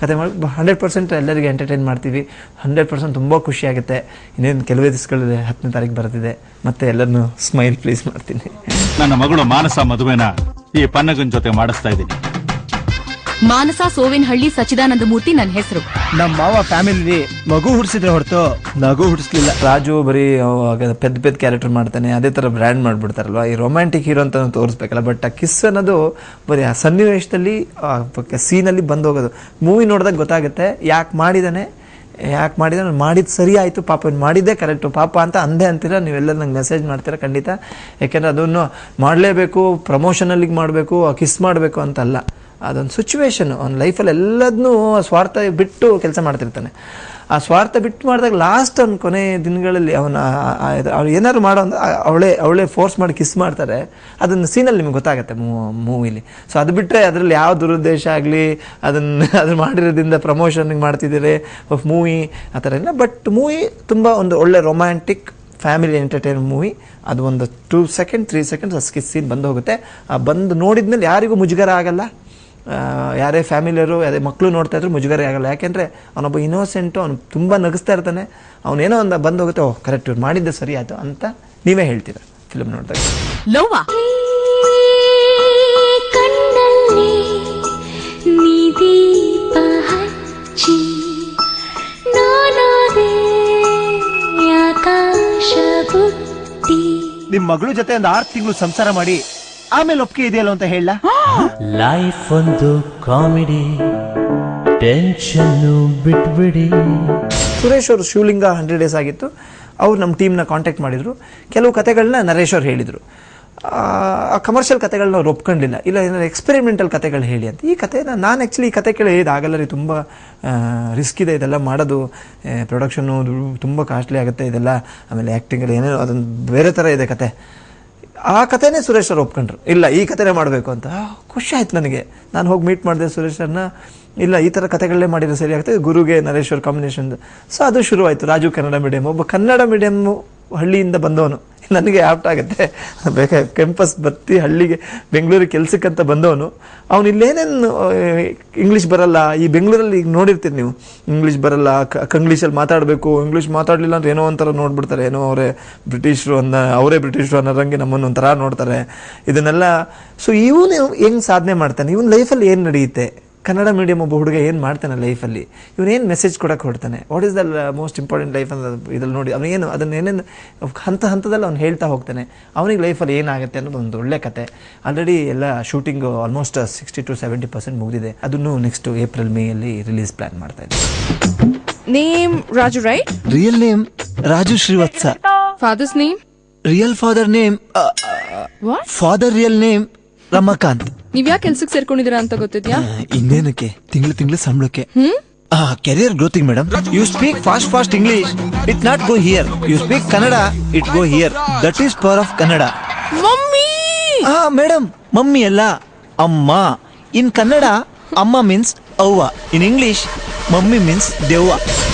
ಕತೆ ಮಾಡಿ 100% ಎಲ್ಲರಿಗೆ ಎಂಟರ್ಟೈನ್ ಮಾಡ್ತೀವಿ. 100% ತುಂಬ ಖುಷಿಯಾಗುತ್ತೆ. ಇನ್ನೇನು ಕೆಲವೇ ದಿವಸಗಳಿದೆ, 10ನೇ ತಾರೀಕು ಬರ್ತಿದೆ, ಮತ್ತೆ ಎಲ್ಲರನ್ನು ಸ್ಮೈಲ್ ಪ್ಲೀಸ್ ಮಾಡ್ತೀನಿ. ನನ್ನ ಮಗಳು ಮಾನಸ ಮದುವೆನ ಈ ಪನ್ನಗನ್ ಜೊತೆ ಮಾಡಿಸ್ತಾ ಇದ್ದೀನಿ. ಮಾನಸ ಸೋವಿನಹಳ್ಳಿ ಸಚ್ಚಿದಾನಂದ ಮೂರ್ತಿ ನನ್ನ ಹೆಸರು. ನಮ್ಮ ಮಾವ ಫ್ಯಾಮಿಲಿ ಮಗು ಹುಡ್ಸಿದ್ರೆ ಹೊರತು ನಗು ಹುಡ್ಸ್ಲಿಲ್ಲ. ರಾಜು ಬರೀ ಪೆದ್ದ ಕ್ಯಾರೆಕ್ಟರ್ ಮಾಡ್ತಾನೆ, ಅದೇ ಥರ ಬ್ರ್ಯಾಂಡ್ ಮಾಡಿಬಿಡ್ತಾರಲ್ವ. ಈ ರೊಮ್ಯಾಂಟಿಕ್ ಹೀರೋ ಅಂತ ತೋರಿಸ್ಬೇಕಲ್ಲ, ಬಟ್ ಆ ಕಿಸ್ ಅನ್ನೋದು ಬರೀ ಆ ಸನ್ನಿವೇಶದಲ್ಲಿ ಸೀನಲ್ಲಿ ಬಂದು ಹೋಗೋದು. ಮೂವಿ ನೋಡಿದಾಗ ಗೊತ್ತಾಗುತ್ತೆ ಯಾಕೆ ಮಾಡಿದಾನೆ ಮಾಡಿದ್ದು ಸರಿ ಆಯಿತು, ಪಾಪ ಮಾಡಿದ್ದೇ ಕರೆಕ್ಟು ಪಾಪ ಅಂತ ಅಂದೇ ಅಂತೀರ ನೀವೆಲ್ಲ ನಂಗೆ ಮೆಸೇಜ್ ಮಾಡ್ತೀರಾ ಖಂಡಿತ. ಯಾಕೆಂದರೆ ಅದನ್ನು ಮಾಡಲೇಬೇಕು, ಪ್ರಮೋಷನಲ್ಲಿಗೆ ಮಾಡಬೇಕು, ಕಿಸ್ ಮಾಡಬೇಕು ಅಂತಲ್ಲ, ಅದೊಂದು ಸಿಚುವೇಶನ್. ಅವ್ನ ಲೈಫಲ್ಲಿ ಎಲ್ಲದನ್ನೂ ಸ್ವಾರ್ಥ ಬಿಟ್ಟು ಕೆಲಸ ಮಾಡ್ತಿರ್ತಾನೆ. ಆ ಸ್ವಾರ್ಥ ಬಿಟ್ಟು ಮಾಡಿದಾಗ ಲಾಸ್ಟ್ ಅವ್ನ ಕೊನೆ ದಿನಗಳಲ್ಲಿ ಅವ್ರು ಏನಾದ್ರು ಮಾಡೋ ಅವಳೇ ಫೋರ್ಸ್ ಮಾಡಿ ಕಿಸ್ ಮಾಡ್ತಾರೆ. ಅದನ್ನು ಸೀನಲ್ಲಿ ನಿಮ್ಗೆ ಗೊತ್ತಾಗುತ್ತೆ ಮೂವಿಲಿ. ಸೊ ಅದು ಬಿಟ್ಟರೆ ಅದರಲ್ಲಿ ಯಾವ ದುರುದ್ದೇಶ ಆಗಲಿ ಅದನ್ನು ಮಾಡಿರೋದ್ರಿಂದ ಪ್ರಮೋಷನ್ಗೆ ಮಾಡ್ತಿದ್ದೀರಿ ಮೂವಿ ಆ ಥರ ಇಲ್ಲ. ಬಟ್ ಮೂವಿ ತುಂಬ ಒಂದು ಒಳ್ಳೆ ರೊಮ್ಯಾಂಟಿಕ್ ಫ್ಯಾಮಿಲಿ ಎಂಟರ್ಟೈನ್ ಮೂವಿ. ಅದು ಒಂದು 2 ಸೆಕೆಂಡ್ 3 ಸೆಕೆಂಡ್ಸ್ ಕಿಸ್ ಸೀನ್ ಬಂದು ಹೋಗುತ್ತೆ. ಆ ಬಂದು ನೋಡಿದ್ಮೇಲೆ ಯಾರಿಗೂ ಮುಜುಗರ ಆಗಲ್ಲ. ಯಾರೇ ಫ್ಯಾಮಿಲಿಯರು ಯಾರೇ ಮಕ್ಕಳು ನೋಡ್ತಾ ಇದ್ರು ಮುಜುಗರ ಆಗಲ್ಲ. ಯಾಕೆಂದರೆ ಅವನೊಬ್ಬ ಇನ್ನೋಸೆಂಟು, ಅವನು ತುಂಬ ನಗಿಸ್ತಾ ಇರ್ತಾನೆ. ಅವನೇನೋ ಒಂದು ಬಂದು ಹೋಗುತ್ತೆ, ಓಹ್ ಕರೆಕ್ಟ್ ಇವ್ರು ಮಾಡಿದ್ದೆ ಸರಿ ಆಯಿತು ಅಂತ ನೀವೇ ಹೇಳ್ತೀರ ಫಿಲ್ಮ್ ನೋಡಿದಾಗ. ಲೋವಾ ನಿಮ್ ಮಗಳು ಜೊತೆ ಒಂದು 6 ತಿಂಗಳು ಸಂಸಾರ ಮಾಡಿ ಆಮೇಲೆ ಒಪ್ಪಿಗೆ ಇದೆಯಲ್ಲ ಅಂತ ಹೇಳ. ಲೈಫ್ ಒಂದು ಕಾಮಿಡಿ, ಟೆನ್ಷನ್ ಬಿಟ್ಬಿಡಿ. ಸುರೇಶ್ ಅವರು ಶಿವಲಿಂಗ 100 ಡೇಸ್ ಆಗಿತ್ತು. ಅವ್ರು ನಮ್ಮ ಟೀಮ್ನ ಕಾಂಟ್ಯಾಕ್ಟ್ ಮಾಡಿದರು. ಕೆಲವು ಕತೆಗಳನ್ನ ನರೇಶ್ ಅವ್ರು ಹೇಳಿದರು. ಕಮರ್ಷಿಯಲ್ ಕತೆಗಳನ್ನ ಅವ್ರು ಒಪ್ಕೊಂಡಿಲ್ಲ. ಇಲ್ಲ ಏನಾದ್ರು ಎಕ್ಸ್ಪೆರಿಮೆಂಟಲ್ ಕತೆಗಳು ಹೇಳಿ ಅಂತ. ಈ ಕತೆನ ನಾನು ಆ್ಯಕ್ಚುಲಿ ಈ ಕತೆ ಕೇಳಿ ಇದಾಗಲ್ಲ ರೀ, ತುಂಬ ರಿಸ್ಕ್ ಇದೆ ಇದೆಲ್ಲ ಮಾಡೋದು, ಪ್ರೊಡಕ್ಷನ್ನು ತುಂಬ ಕಾಸ್ಟ್ಲಿ ಆಗುತ್ತೆ ಇದೆಲ್ಲ, ಆಮೇಲೆ ಆ್ಯಕ್ಟಿಂಗಲ್ಲಿ ಏನೇನೋ ಅದೊಂದು ಬೇರೆ ಥರ ಇದೆ ಕತೆ. ಆ ಕತೆನೇ ಸುರೇಶ್ ಅವ್ರು ಒಪ್ಕೊಂಡ್ರು. ಇಲ್ಲ ಈ ಕತೆನೇ ಮಾಡಬೇಕು ಅಂತ. ಖುಷಿ ಆಯ್ತು ನನಗೆ. ನಾನು ಹೋಗಿ ಮೀಟ್ ಮಾಡಿದೆ ಸುರೇಶನ್ನ. ಇಲ್ಲ ಈ ಥರ ಕತೆಗಳೇ ಮಾಡಿದರೆ ಸರಿ ಆಗ್ತದೆ, ಗುರುಗೆ ನರೇಶ್ವರ್ ಕಾಂಬಿನೇಷನ್. ಸೊ ಅದು ಶುರುವಾಯಿತು. ರಾಜು ಕನ್ನಡ ಮೀಡಿಯಮ್, ಒಬ್ಬ ಕನ್ನಡ ಮೀಡಿಯಮ್ಮು ಹಳ್ಳಿಯಿಂದ ಬಂದವನು, ನನಗೆ ಆಪ್ಟ್ ಆಗುತ್ತೆ. ಬೇಕಾದ್ರೆ ಕ್ಯಾಂಪಸ್ ಬತ್ತಿ ಹಳ್ಳಿಗೆ ಬೆಂಗಳೂರಿಗೆ ಕೆಲ್ಸಕ್ಕಂತ ಬಂದವನು. ಅವನು ಇಲ್ಲೇನೇನು ಇಂಗ್ಲೀಷ್ ಬರಲ್ಲ. ಈ ಬೆಂಗಳೂರಲ್ಲಿ ಈಗ ನೋಡಿರ್ತೀರಿ ನೀವು, ಇಂಗ್ಲೀಷ್ ಬರಲ್ಲ, ಕಂಗ್ಲೀಷಲ್ಲಿ ಮಾತಾಡಬೇಕು. ಇಂಗ್ಲೀಷ್ ಮಾತಾಡಲಿಲ್ಲ ಅಂದ್ರೆ ಏನೋ ಒಂಥರ ನೋಡ್ಬಿಡ್ತಾರೆ, ಏನೋ ಅವರೇ ಬ್ರಿಟಿಷರು ಅವರೇ ಬ್ರಿಟಿಷರು ಅನ್ನೋರಂಗೆ ನಮ್ಮನ್ನು ಒಂಥರ ನೋಡ್ತಾರೆ. ಇದನ್ನೆಲ್ಲ ಸೊ ಇವನು ಹೆಂಗೆ ಸಾಧನೆ ಮಾಡ್ತಾನೆ, ಇವನ್ ಲೈಫಲ್ಲಿ ಏನು ನಡೆಯುತ್ತೆ, ಕನ್ನಡ ಮೀಡಿಯಮ್ ಒಬ್ಬ ಹುಡುಗ ಏನು ಮಾಡ್ತಾನೆ ಲೈಫಲ್ಲಿ, ಇವನೇನು ಮೆಸೇಜ್ ಕೊಡೋಕೆ ಹೊಡ್ತಾನೆ, what is the most important life ಅಂತ ಇದ್ರಲ್ಲಿ ನೋಡಿ ಅವನೇನು ಅದನ್ನೇನೇನು ಹಂತದಲ್ಲಿ ಅವ್ನು ಹೇಳ್ತಾ ಹೋಗ್ತಾನೆ. ಅವನಿಗೆ ಲೈಫಲ್ಲಿ ಏನಾಗುತ್ತೆ ಅನ್ನೋದು ಒಂದು ಒಳ್ಳೆ ಕತೆ. ಆಲ್ರೆಡಿ ಎಲ್ಲ ಶೂಟಿಂಗು ಆಲ್ಮೋಸ್ಟ್ 60 to 70% ಮುಗಿದಿದೆ. ಅದನ್ನು ನೆಕ್ಸ್ಟ್ ಏಪ್ರಿಲ್ ಮೇಯಲ್ಲಿ ರಿಲೀಸ್ ಪ್ಲಾನ್ ಮಾಡ್ತಾ ಇದ್ದೀವಿ. Name Raju, right? Real name Raju Srivatsa. Father's name? Real father name father real name Ramakant. ನೀವ್ ಯಾಕೆ ಕೆಲ್ಸಕ್ಕೆ ಸೇರ್ಕೊಂಡಿದ್ದೀರಾ ಅಂತ ಗೊತ್ತಿದ್ಯಾ? ಇನ್ನೇನಕ್ಕೆ ತಿಂಗಳು ಸಂಬಳಕ್ಕೆ. Career growthing madam. You speak fast English, it not go here. You speak Kannada, it go here. That is power of Kannada. Mummy. Madam, mummy ಅಲ್ಲ, ಅಮ್ಮ. ಇನ್ ಕನ್ನಡ ಅಮ್ಮ ಮೀನ್ಸ್ ಅವ್ವ. ಇನ್ ಇಂಗ್ಲಿಷ್ ಮಮ್ಮಿ ಮೀನ್ಸ್ ದೆವ್ವ.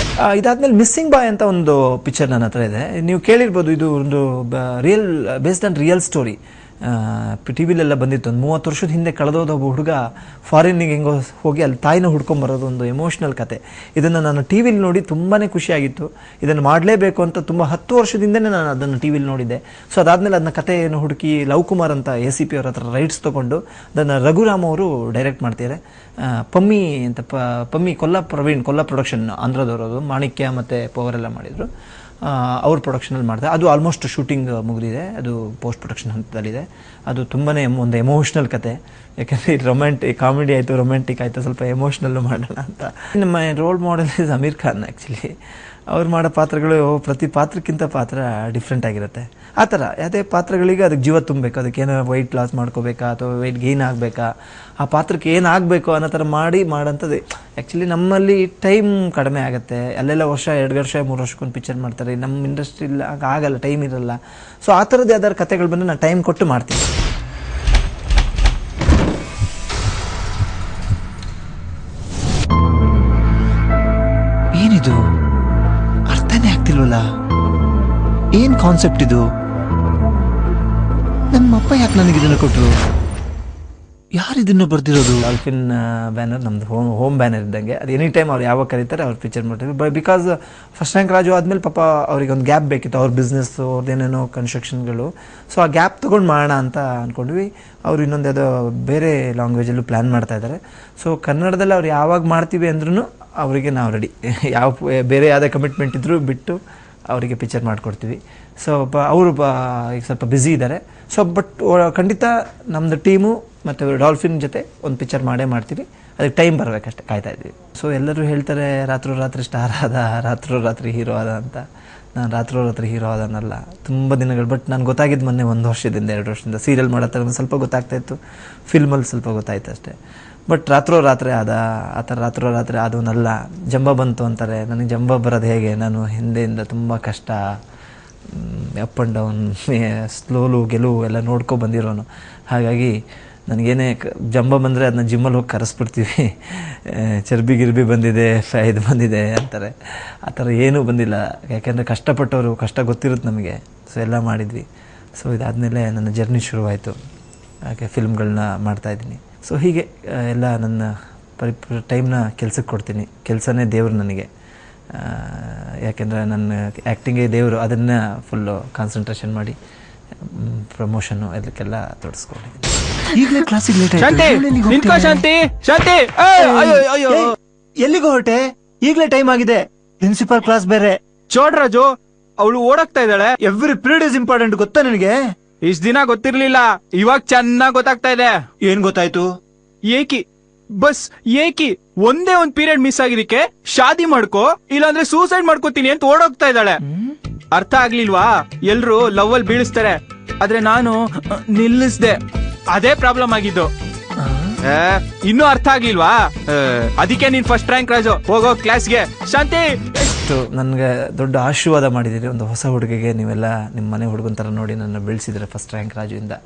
ಇದಾದ್ಮೇಲೆ ಮಿಸ್ಸಿಂಗ್ ಬಾಯ್ ಅಂತ ಒಂದು ಪಿಕ್ಚರ್ ನನ್ನ ಹತ್ರ ಇದೆ. ನೀವು ಕೇಳಿರ್ಬೋದು, ಇದು ಒಂದು real based on real story. ಟಿವಿಲೆಲ್ಲ ಬಂದಿತ್ತು. ಒಂದು 30 ವರ್ಷದ ಹಿಂದೆ ಕಳೆದೋದ ಒಬ್ಬ ಹುಡುಗ ಫಾರಿನ್ನಿಗೆ ಹೆಂಗೋ ಹೋಗಿ ಅಲ್ಲಿ ತಾಯಿನ ಹುಡ್ಕೊಂಬರೋದು ಒಂದು ಎಮೋಷ್ನಲ್ ಕತೆ. ಇದನ್ನು ನಾನು ಟಿ ವಿಲಿ ನೋಡಿ ತುಂಬಾ ಖುಷಿಯಾಗಿತ್ತು. ಇದನ್ನು ಮಾಡಲೇಬೇಕು ಅಂತ ತುಂಬ 10 ವರ್ಷದಿಂದನೇ ನಾನು ಅದನ್ನು ಟಿ ವಿಲಿ ನೋಡಿದ್ದೆ. ಸೊ ಅದಾದಮೇಲೆ ಅದನ್ನ ಕಥೆಯನ್ನು ಹುಡುಕಿ ಲವ್ ಕುಮಾರ್ ಅಂತ ACP ಅವ್ರ ಹತ್ರ ರೈಟ್ಸ್ ತೊಗೊಂಡು ಅದನ್ನು ರಘುರಾಮ್ ಅವರು ಡೈರೆಕ್ಟ್ ಮಾಡ್ತಿದ್ದಾರೆ. ಪಮ್ಮಿ ಅಂತ ಪಮ್ಮಿ ಕೊಲ್ಲ ಪ್ರೊಡಕ್ಷನ್ ಆಂಧ್ರದವರು, ಮಾಣಿಕ್ಯ ಮತ್ತು ಪವರ್ ಎಲ್ಲ ಮಾಡಿದರು. ಅವ್ರ ಪ್ರೊಡಕ್ಷನಲ್ಲಿ ಮಾಡಿದೆ. ಅದು ಆಲ್ಮೋಸ್ಟ್ ಶೂಟಿಂಗ್ ಮುಗಿದಿದೆ. ಅದು ಪೋಸ್ಟ್ ಪ್ರೊಡಕ್ಷನ್ ಹಂತದಲ್ಲಿದೆ. ಅದು ತುಂಬಾ ಒಂದು ಎಮೋಷ್ನಲ್ ಕತೆ. ಯಾಕೆಂದರೆ ಕಾಮಿಡಿ ಆಯಿತು, ರೊಮ್ಯಾಂಟಿಕ್ ಆಯಿತು, ಸ್ವಲ್ಪ ಎಮೋಷ್ನಲ್ಲು ಮಾಡೋಣ ಅಂತ. ನಮ್ಮ role model is Aamir Khan. Actually ಅವ್ರು ಮಾಡೋ ಪಾತ್ರಗಳು ಪ್ರತಿ ಪಾತ್ರಕ್ಕಿಂತ ಪಾತ್ರ ಡಿಫ್ರೆಂಟ್ ಆಗಿರುತ್ತೆ. ಆ ಥರ ಯಾವುದೇ ಪಾತ್ರಗಳಿಗೆ ಅದಕ್ಕೆ ಜೀವ ತುಂಬಬೇಕು, ಅದಕ್ಕೇನೋ ವೆಯ್ಟ್ ಲಾಸ್ ಮಾಡ್ಕೋಬೇಕಾ ಅಥವಾ ವೆಯ್ಟ್ ಗೇನ್ ಆಗಬೇಕಾ, ಆ ಪಾತ್ರಕ್ಕೆ ಏನಾಗಬೇಕು ಅನ್ನೋ ಥರ ಮಾಡೋಂಥದ್ದು. ಆ್ಯಕ್ಚುಲಿ ನಮ್ಮಲ್ಲಿ ಟೈಮ್ ಕಡಿಮೆ ಆಗುತ್ತೆ, ಅಲ್ಲೆಲ್ಲ ವರ್ಷ 2 ವರ್ಷ 3 ವರ್ಷಕ್ಕೊಂದು ಪಿಕ್ಚರ್ ಮಾಡ್ತಾರೆ. ನಮ್ಮ ಇಂಡಸ್ಟ್ರಿಲಿ ಆಗಲ್ಲ, ಟೈಮ್ ಇರಲ್ಲ. ಸೊ ಆ ಥರದ್ದು ಯಾವ್ದಾದ್ರು ಕಥೆಗಳು ಬಂದರೆ ನಾನು ಟೈಮ್ ಕೊಟ್ಟು ಮಾಡ್ತೀನಿ. ಏನಿದು ಅರ್ಥನೇ ಆಗ್ತಿಲ್ವಲ್ಲ, ಏನ್ ಕಾನ್ಸೆಪ್ಟ್ ಇದು? ನಮ್ಮಪ್ಪ ಯಾಕೆ ನನಗೆ ಇದನ್ನು ಕೊಟ್ಟರು? ಯಾರು ಇದನ್ನು ಬರ್ದಿರೋದು? ಡಾಲ್ಫಿನ್ ಬ್ಯಾನರ್ ನಮ್ದು ಹೋಮ್ ಬ್ಯಾನರ್ ಇದ್ದಂಗೆ. ಅದು ಎನಿ ಟೈಮ್ ಅವ್ರು ಯಾವಾಗ ಕರೀತಾರೆ ಅವ್ರು ಪಿಕ್ಚರ್ ಮಾಡ್ತಾರೆ. ಬಿಕಾಸ್ ಫಸ್ಟ್ ರ್ಯಾಂಕ್ ರಾಜು ಆದಮೇಲೆ ಪಾಪ ಅವ್ರಿಗೆ ಒಂದು ಗ್ಯಾಪ್ ಬೇಕಿತ್ತು, ಅವ್ರ ಬಿಸ್ನೆಸ್ಸು ಅವ್ರದ್ದೇನೇನೋ ಕನ್ಸ್ಟ್ರಕ್ಷನ್ಗಳು. ಸೊ ಆ ಗ್ಯಾಪ್ ತೊಗೊಂಡು ಮಾಡೋಣ ಅಂತ ಅಂದ್ಕೊಂಡ್ವಿ. ಅವರು ಇನ್ನೊಂದು ಯಾವುದೋ ಬೇರೆ ಲ್ಯಾಂಗ್ವೇಜಲ್ಲೂ ಪ್ಲ್ಯಾನ್ ಮಾಡ್ತಾ ಇದ್ದಾರೆ. ಸೊ ಕನ್ನಡದಲ್ಲಿ ಅವ್ರು ಯಾವಾಗ ಮಾಡ್ತೀವಿ ಅಂದ್ರೂ ಅವರಿಗೆ ನಾವು ರೆಡಿ. ಯಾವ ಬೇರೆ ಯಾವುದೇ ಕಮಿಟ್ಮೆಂಟ್ ಇದ್ದರೂ ಬಿಟ್ಟು ಅವರಿಗೆ ಪಿಕ್ಚರ್ ಮಾಡಿಕೊಡ್ತೀವಿ. ಸೊ ಅವರು ಈಗ ಸ್ವಲ್ಪ ಬ್ಯುಸಿ ಇದ್ದಾರೆ. ಸೊ ಬಟ್ ಖಂಡಿತ ನಮ್ಮದು ಟೀಮು ಮತ್ತು ಡಾಲ್ಫಿನ್ ಜೊತೆ ಒಂದು ಪಿಕ್ಚರ್ ಮಾಡೇ ಮಾಡ್ತೀವಿ. ಅದಕ್ಕೆ ಟೈಮ್ ಬರಬೇಕಷ್ಟೇ, ಕಾಯ್ತಾ ಇದ್ದೀವಿ. ಸೊ ಎಲ್ಲರೂ ಹೇಳ್ತಾರೆ ರಾತ್ರಿ ಸ್ಟಾರ್ ಆದ, ರಾತ್ರಿ ಹೀರೋ ಆದ ಅಂತ. ನಾನು ರಾತ್ರಿ ಹೀರೋ ಆದನಲ್ಲ, ತುಂಬ ದಿನಗಳು. ಬಟ್ ನಾನು ಗೊತ್ತಾಗಿದ್ದು ಮೊನ್ನೆ 1 ವರ್ಷದಿಂದ 2 ವರ್ಷದಿಂದ ಸೀರಿಯಲ್ ಮಾಡೋ ಸ್ವಲ್ಪ ಗೊತ್ತಾಗ್ತಾಯಿತ್ತು, ಫಿಲ್ಮಲ್ಲಿ ಸ್ವಲ್ಪ ಗೊತ್ತಾಯ್ತು ಅಷ್ಟೇ. ಬಟ್ ರಾತ್ರಿ ಆದ, ಆ ಥರ ರಾತ್ರಿ ಆದವನಲ್ಲ. ಜಂಬ ಬಂತು ಅಂತಾರೆ. ನನಗೆ ಜಂಬ ಬರೋದು ಹೇಗೆ? ನಾನು ಹಿಂದೆಯಿಂದ ತುಂಬ ಕಷ್ಟ, ಅಪ್ ಆ್ಯಂಡ್ ಡೌನ್, ಸ್ಲೋಲು ಗೆಲುವು ಎಲ್ಲ ನೋಡ್ಕೊ ಬಂದಿರೋನು. ಹಾಗಾಗಿ ನನಗೇನೇ ಜಂಬ ಬಂದರೆ ಅದನ್ನ ಜಿಮ್ಮಲ್ಲಿ ಹೋಗಿ ಕರೆಸ್ಬಿಡ್ತೀವಿ. ಚರ್ಬಿ ಬಂದಿದೆ, ಇದು ಬಂದಿದೆ ಅಂತಾರೆ. ಆ ಥರ ಏನೂ ಬಂದಿಲ್ಲ, ಯಾಕೆಂದರೆ ಕಷ್ಟಪಟ್ಟವರು, ಕಷ್ಟ ಗೊತ್ತಿರುತ್ತೆ ನಮಗೆ. ಸೊ ಎಲ್ಲ ಮಾಡಿದ್ವಿ. ಸೊ ಇದಾದಮೇಲೆ ನನ್ನ ಜರ್ನಿ ಶುರುವಾಯಿತು. ಹಾಗೆ ಫಿಲ್ಮ್ಗಳನ್ನ ಮಾಡ್ತಾಯಿದ್ದೀನಿ. ಸೊ ಹೀಗೆ ಎಲ್ಲ ನನ್ನ ಟೈಮ್ನ ಕೆಲ್ಸಕ್ಕೆ ಕೊಡ್ತೀನಿ. ಕೆಲಸನೇ ದೇವರು ನನಗೆ. ಯಾಕೆಂದರೆ ನನ್ನ ಆ್ಯಕ್ಟಿಂಗೇ ದೇವರು. ಅದನ್ನು ಫುಲ್ಲು ಕಾನ್ಸಂಟ್ರೇಷನ್ ಮಾಡಿ ಪ್ರಮೋಷನ್ನು ಅದಕ್ಕೆಲ್ಲ ತೊಡಸ್ಕೊಂಡಿದ್ದೀನಿ. ಈಗಲೇ ಕ್ಲಾಸಿಗೆ ಲೇಟ್ ಎಲ್ಲಿಗೆ ಹೊರಟೆ? ಈಗಲೇ ಟೈಮ್ ಆಗಿದೆ. ಪ್ರಿನ್ಸಿಪಲ್ ಕ್ಲಾಸ್ ಬೇರೆ. ಚೋಡ್ರಾಜು, ಅವಳು ಓಡಾಕ್ತಾ ಇದ್ದಾಳೆ. ಎವ್ರಿ ಪೀರಿಯಡ್ ಇಸ್ ಇಂಪಾರ್ಟೆಂಟ್, ಗೊತ್ತಾ ನಿನಗೆ? ಇಷ್ಟ ದಿನ ಗೊತ್ತಿರ್ಲಿಲ್ಲ, ಇವಾಗ ಚೆನ್ನಾಗ್ ಗೊತ್ತಾಗ್ತಾ ಇದೆ. ಏನ್ ಗೊತ್ತಾಯ್ತು? ಏಕಿ ಒಂದೇ ಒಂದ್ ಪೀರಿಯಡ್ ಮಿಸ್ ಆಗಿದಕ್ಕೆ ಶಾದಿ ಮಾಡ್ಕೋ, ಇಲ್ಲಾಂದ್ರೆ ಸೂಸೈಡ್ ಮಾಡ್ಕೋತೀನಿ ಅಂತ ಓಡೋಗ್ತಾ ಇದ್ದಾಳೆ. ಅರ್ಥ ಆಗ್ಲಿಲ್ವಾ? ಎಲ್ರು ಲವ್ ಅಲ್ಲಿ ಬೀಳಿಸ್ತಾರೆ, ಆದ್ರೆ ನಾನು ನಿಲ್ಲಿಸ್ದೆ. ಅದೇ ಪ್ರಾಬ್ಲಮ್ ಆಗಿದ್ದು. ಇನ್ನೂ ಅರ್ಥ ಆಗ್ಲಿಲ್ವಾ? ಅದಕ್ಕೆ ನೀನ್ ಫಸ್ಟ್ ರ್ಯಾಂಕ್ ರಾಜು, ಹೋಗೋ ಕ್ಲಾಸ್ಗೆ. ಶಾಂತಿ, ನನ್ಗೆ ದೊಡ್ಡ ಆಶೀರ್ವಾದ ಮಾಡಿದಿರಿ. ಒಂದು ಹೊಸ ಹುಡುಗಿಗೆ ನೀವೆಲ್ಲ ನಿಮ್ಮ ಮನೆ ಹುಡುಗನ ಥರ ನೋಡಿ ನನ್ನ ಬೆಳೆಸಿದ್ರೆ ಫಸ್ಟ್ ರ್ಯಾಂಕ್ ರಾಜುವಿಂದ.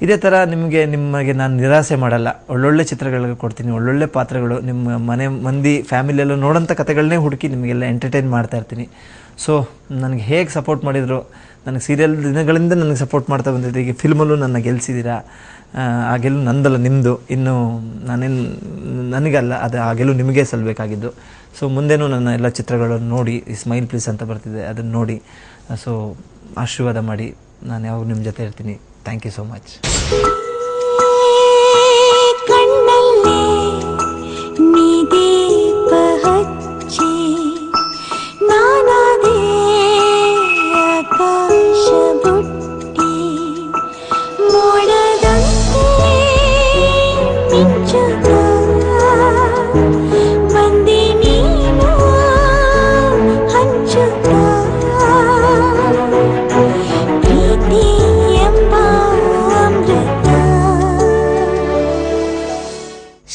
ಇದೇ ಥರ ನಿಮಗೆ ನಾನು ನಿರಾಸೆ ಮಾಡಲ್ಲ. ಒಳ್ಳೊಳ್ಳೆ ಚಿತ್ರಗಳಿಗೆ ಕೊಡ್ತೀನಿ, ಒಳ್ಳೊಳ್ಳೆ ಪಾತ್ರಗಳು. ನಿಮ್ಮ ಮನೆ ಮಂದಿ ಫ್ಯಾಮಿಲಿಯೆಲ್ಲ ನೋಡೋಂಥ ಕಥೆಗಳನ್ನೇ ಹುಡುಕಿ ನಿಮಗೆಲ್ಲ ಎಂಟರ್ಟೈನ್ ಮಾಡ್ತಾ ಇರ್ತೀನಿ. ಸೊ ನನಗೆ ಹೇಗೆ ಸಪೋರ್ಟ್ ಮಾಡಿದ್ರು, ನನಗೆ ಸೀರಿಯಲ್ ದಿನಗಳಿಂದ ನನಗೆ ಸಪೋರ್ಟ್ ಮಾಡ್ತಾ ಬಂದಿದ್ದೆ. ಈಗ ಫಿಲ್ಮಲ್ಲೂ ನನ್ನ ಗೆಲ್ಸಿದ್ದೀರಾ. ಆ ಗೆಲು ನಂದಲ್ಲ, ನಿಮ್ಮದು. ಇನ್ನು ನನಗಲ್ಲ, ಅದು ಆ ಗೆಲು ನಿಮಗೇ ಸಲ್ಲಬೇಕಾಗಿದ್ದು. ಸೊ ಮುಂದೆನೂ ನನ್ನ ಎಲ್ಲ ಚಿತ್ರಗಳನ್ನು ನೋಡಿ, ಸ್ಮೈಲ್ ಪ್ಲೀಸ್ ಅಂತ ಬರ್ತಿದೆ, ಅದನ್ನು ನೋಡಿ ಸೊ ಆಶೀರ್ವಾದ ಮಾಡಿ. ನಾನು ಯಾವಾಗ ನಿಮ್ಮ ಜೊತೆ ಇರ್ತೀನಿ. Thank you so much.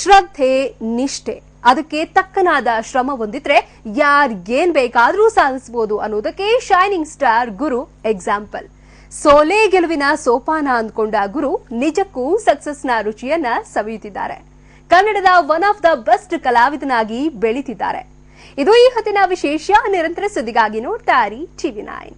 ಶ್ರದ್ಧೆ, ನಿಷ್ಠೆ, ಅದಕ್ಕೆ ತಕ್ಕನಾದ ಶ್ರಮ ಹೊಂದಿದ್ರೆ ಯಾರಿಗೇನ್ ಬೇಕಾದ್ರೂ ಸಾಧಿಸಬಹುದು ಅನ್ನೋದಕ್ಕೆ ಶೈನಿಂಗ್ ಸ್ಟಾರ್ ಗುರು ಎಕ್ಸಾಂಪಲ್. ಸೋಲೆ ಗೆಲುವಿನ ಸೋಪಾನ ಅಂದ್ಕೊಂಡ ಗುರು ನಿಜಕ್ಕೂ ಸಕ್ಸಸ್ನ ರುಚಿಯನ್ನ ಸವಿಯುತ್ತಿದ್ದಾರೆ. ಕನ್ನಡದ ಒನ್ ಆಫ್ ದ ಬೆಸ್ಟ್ ಕಲಾವಿದನಾಗಿ ಬೆಳೀತಿದ್ದಾರೆ. ಇದು ಈ ಹೊತ್ತಿನ ವಿಶೇಷ. ನಿರಂತರ ಸುದ್ದಿಗಾಗಿ ನೋಡ್ತಾ ಇರಿ TV9.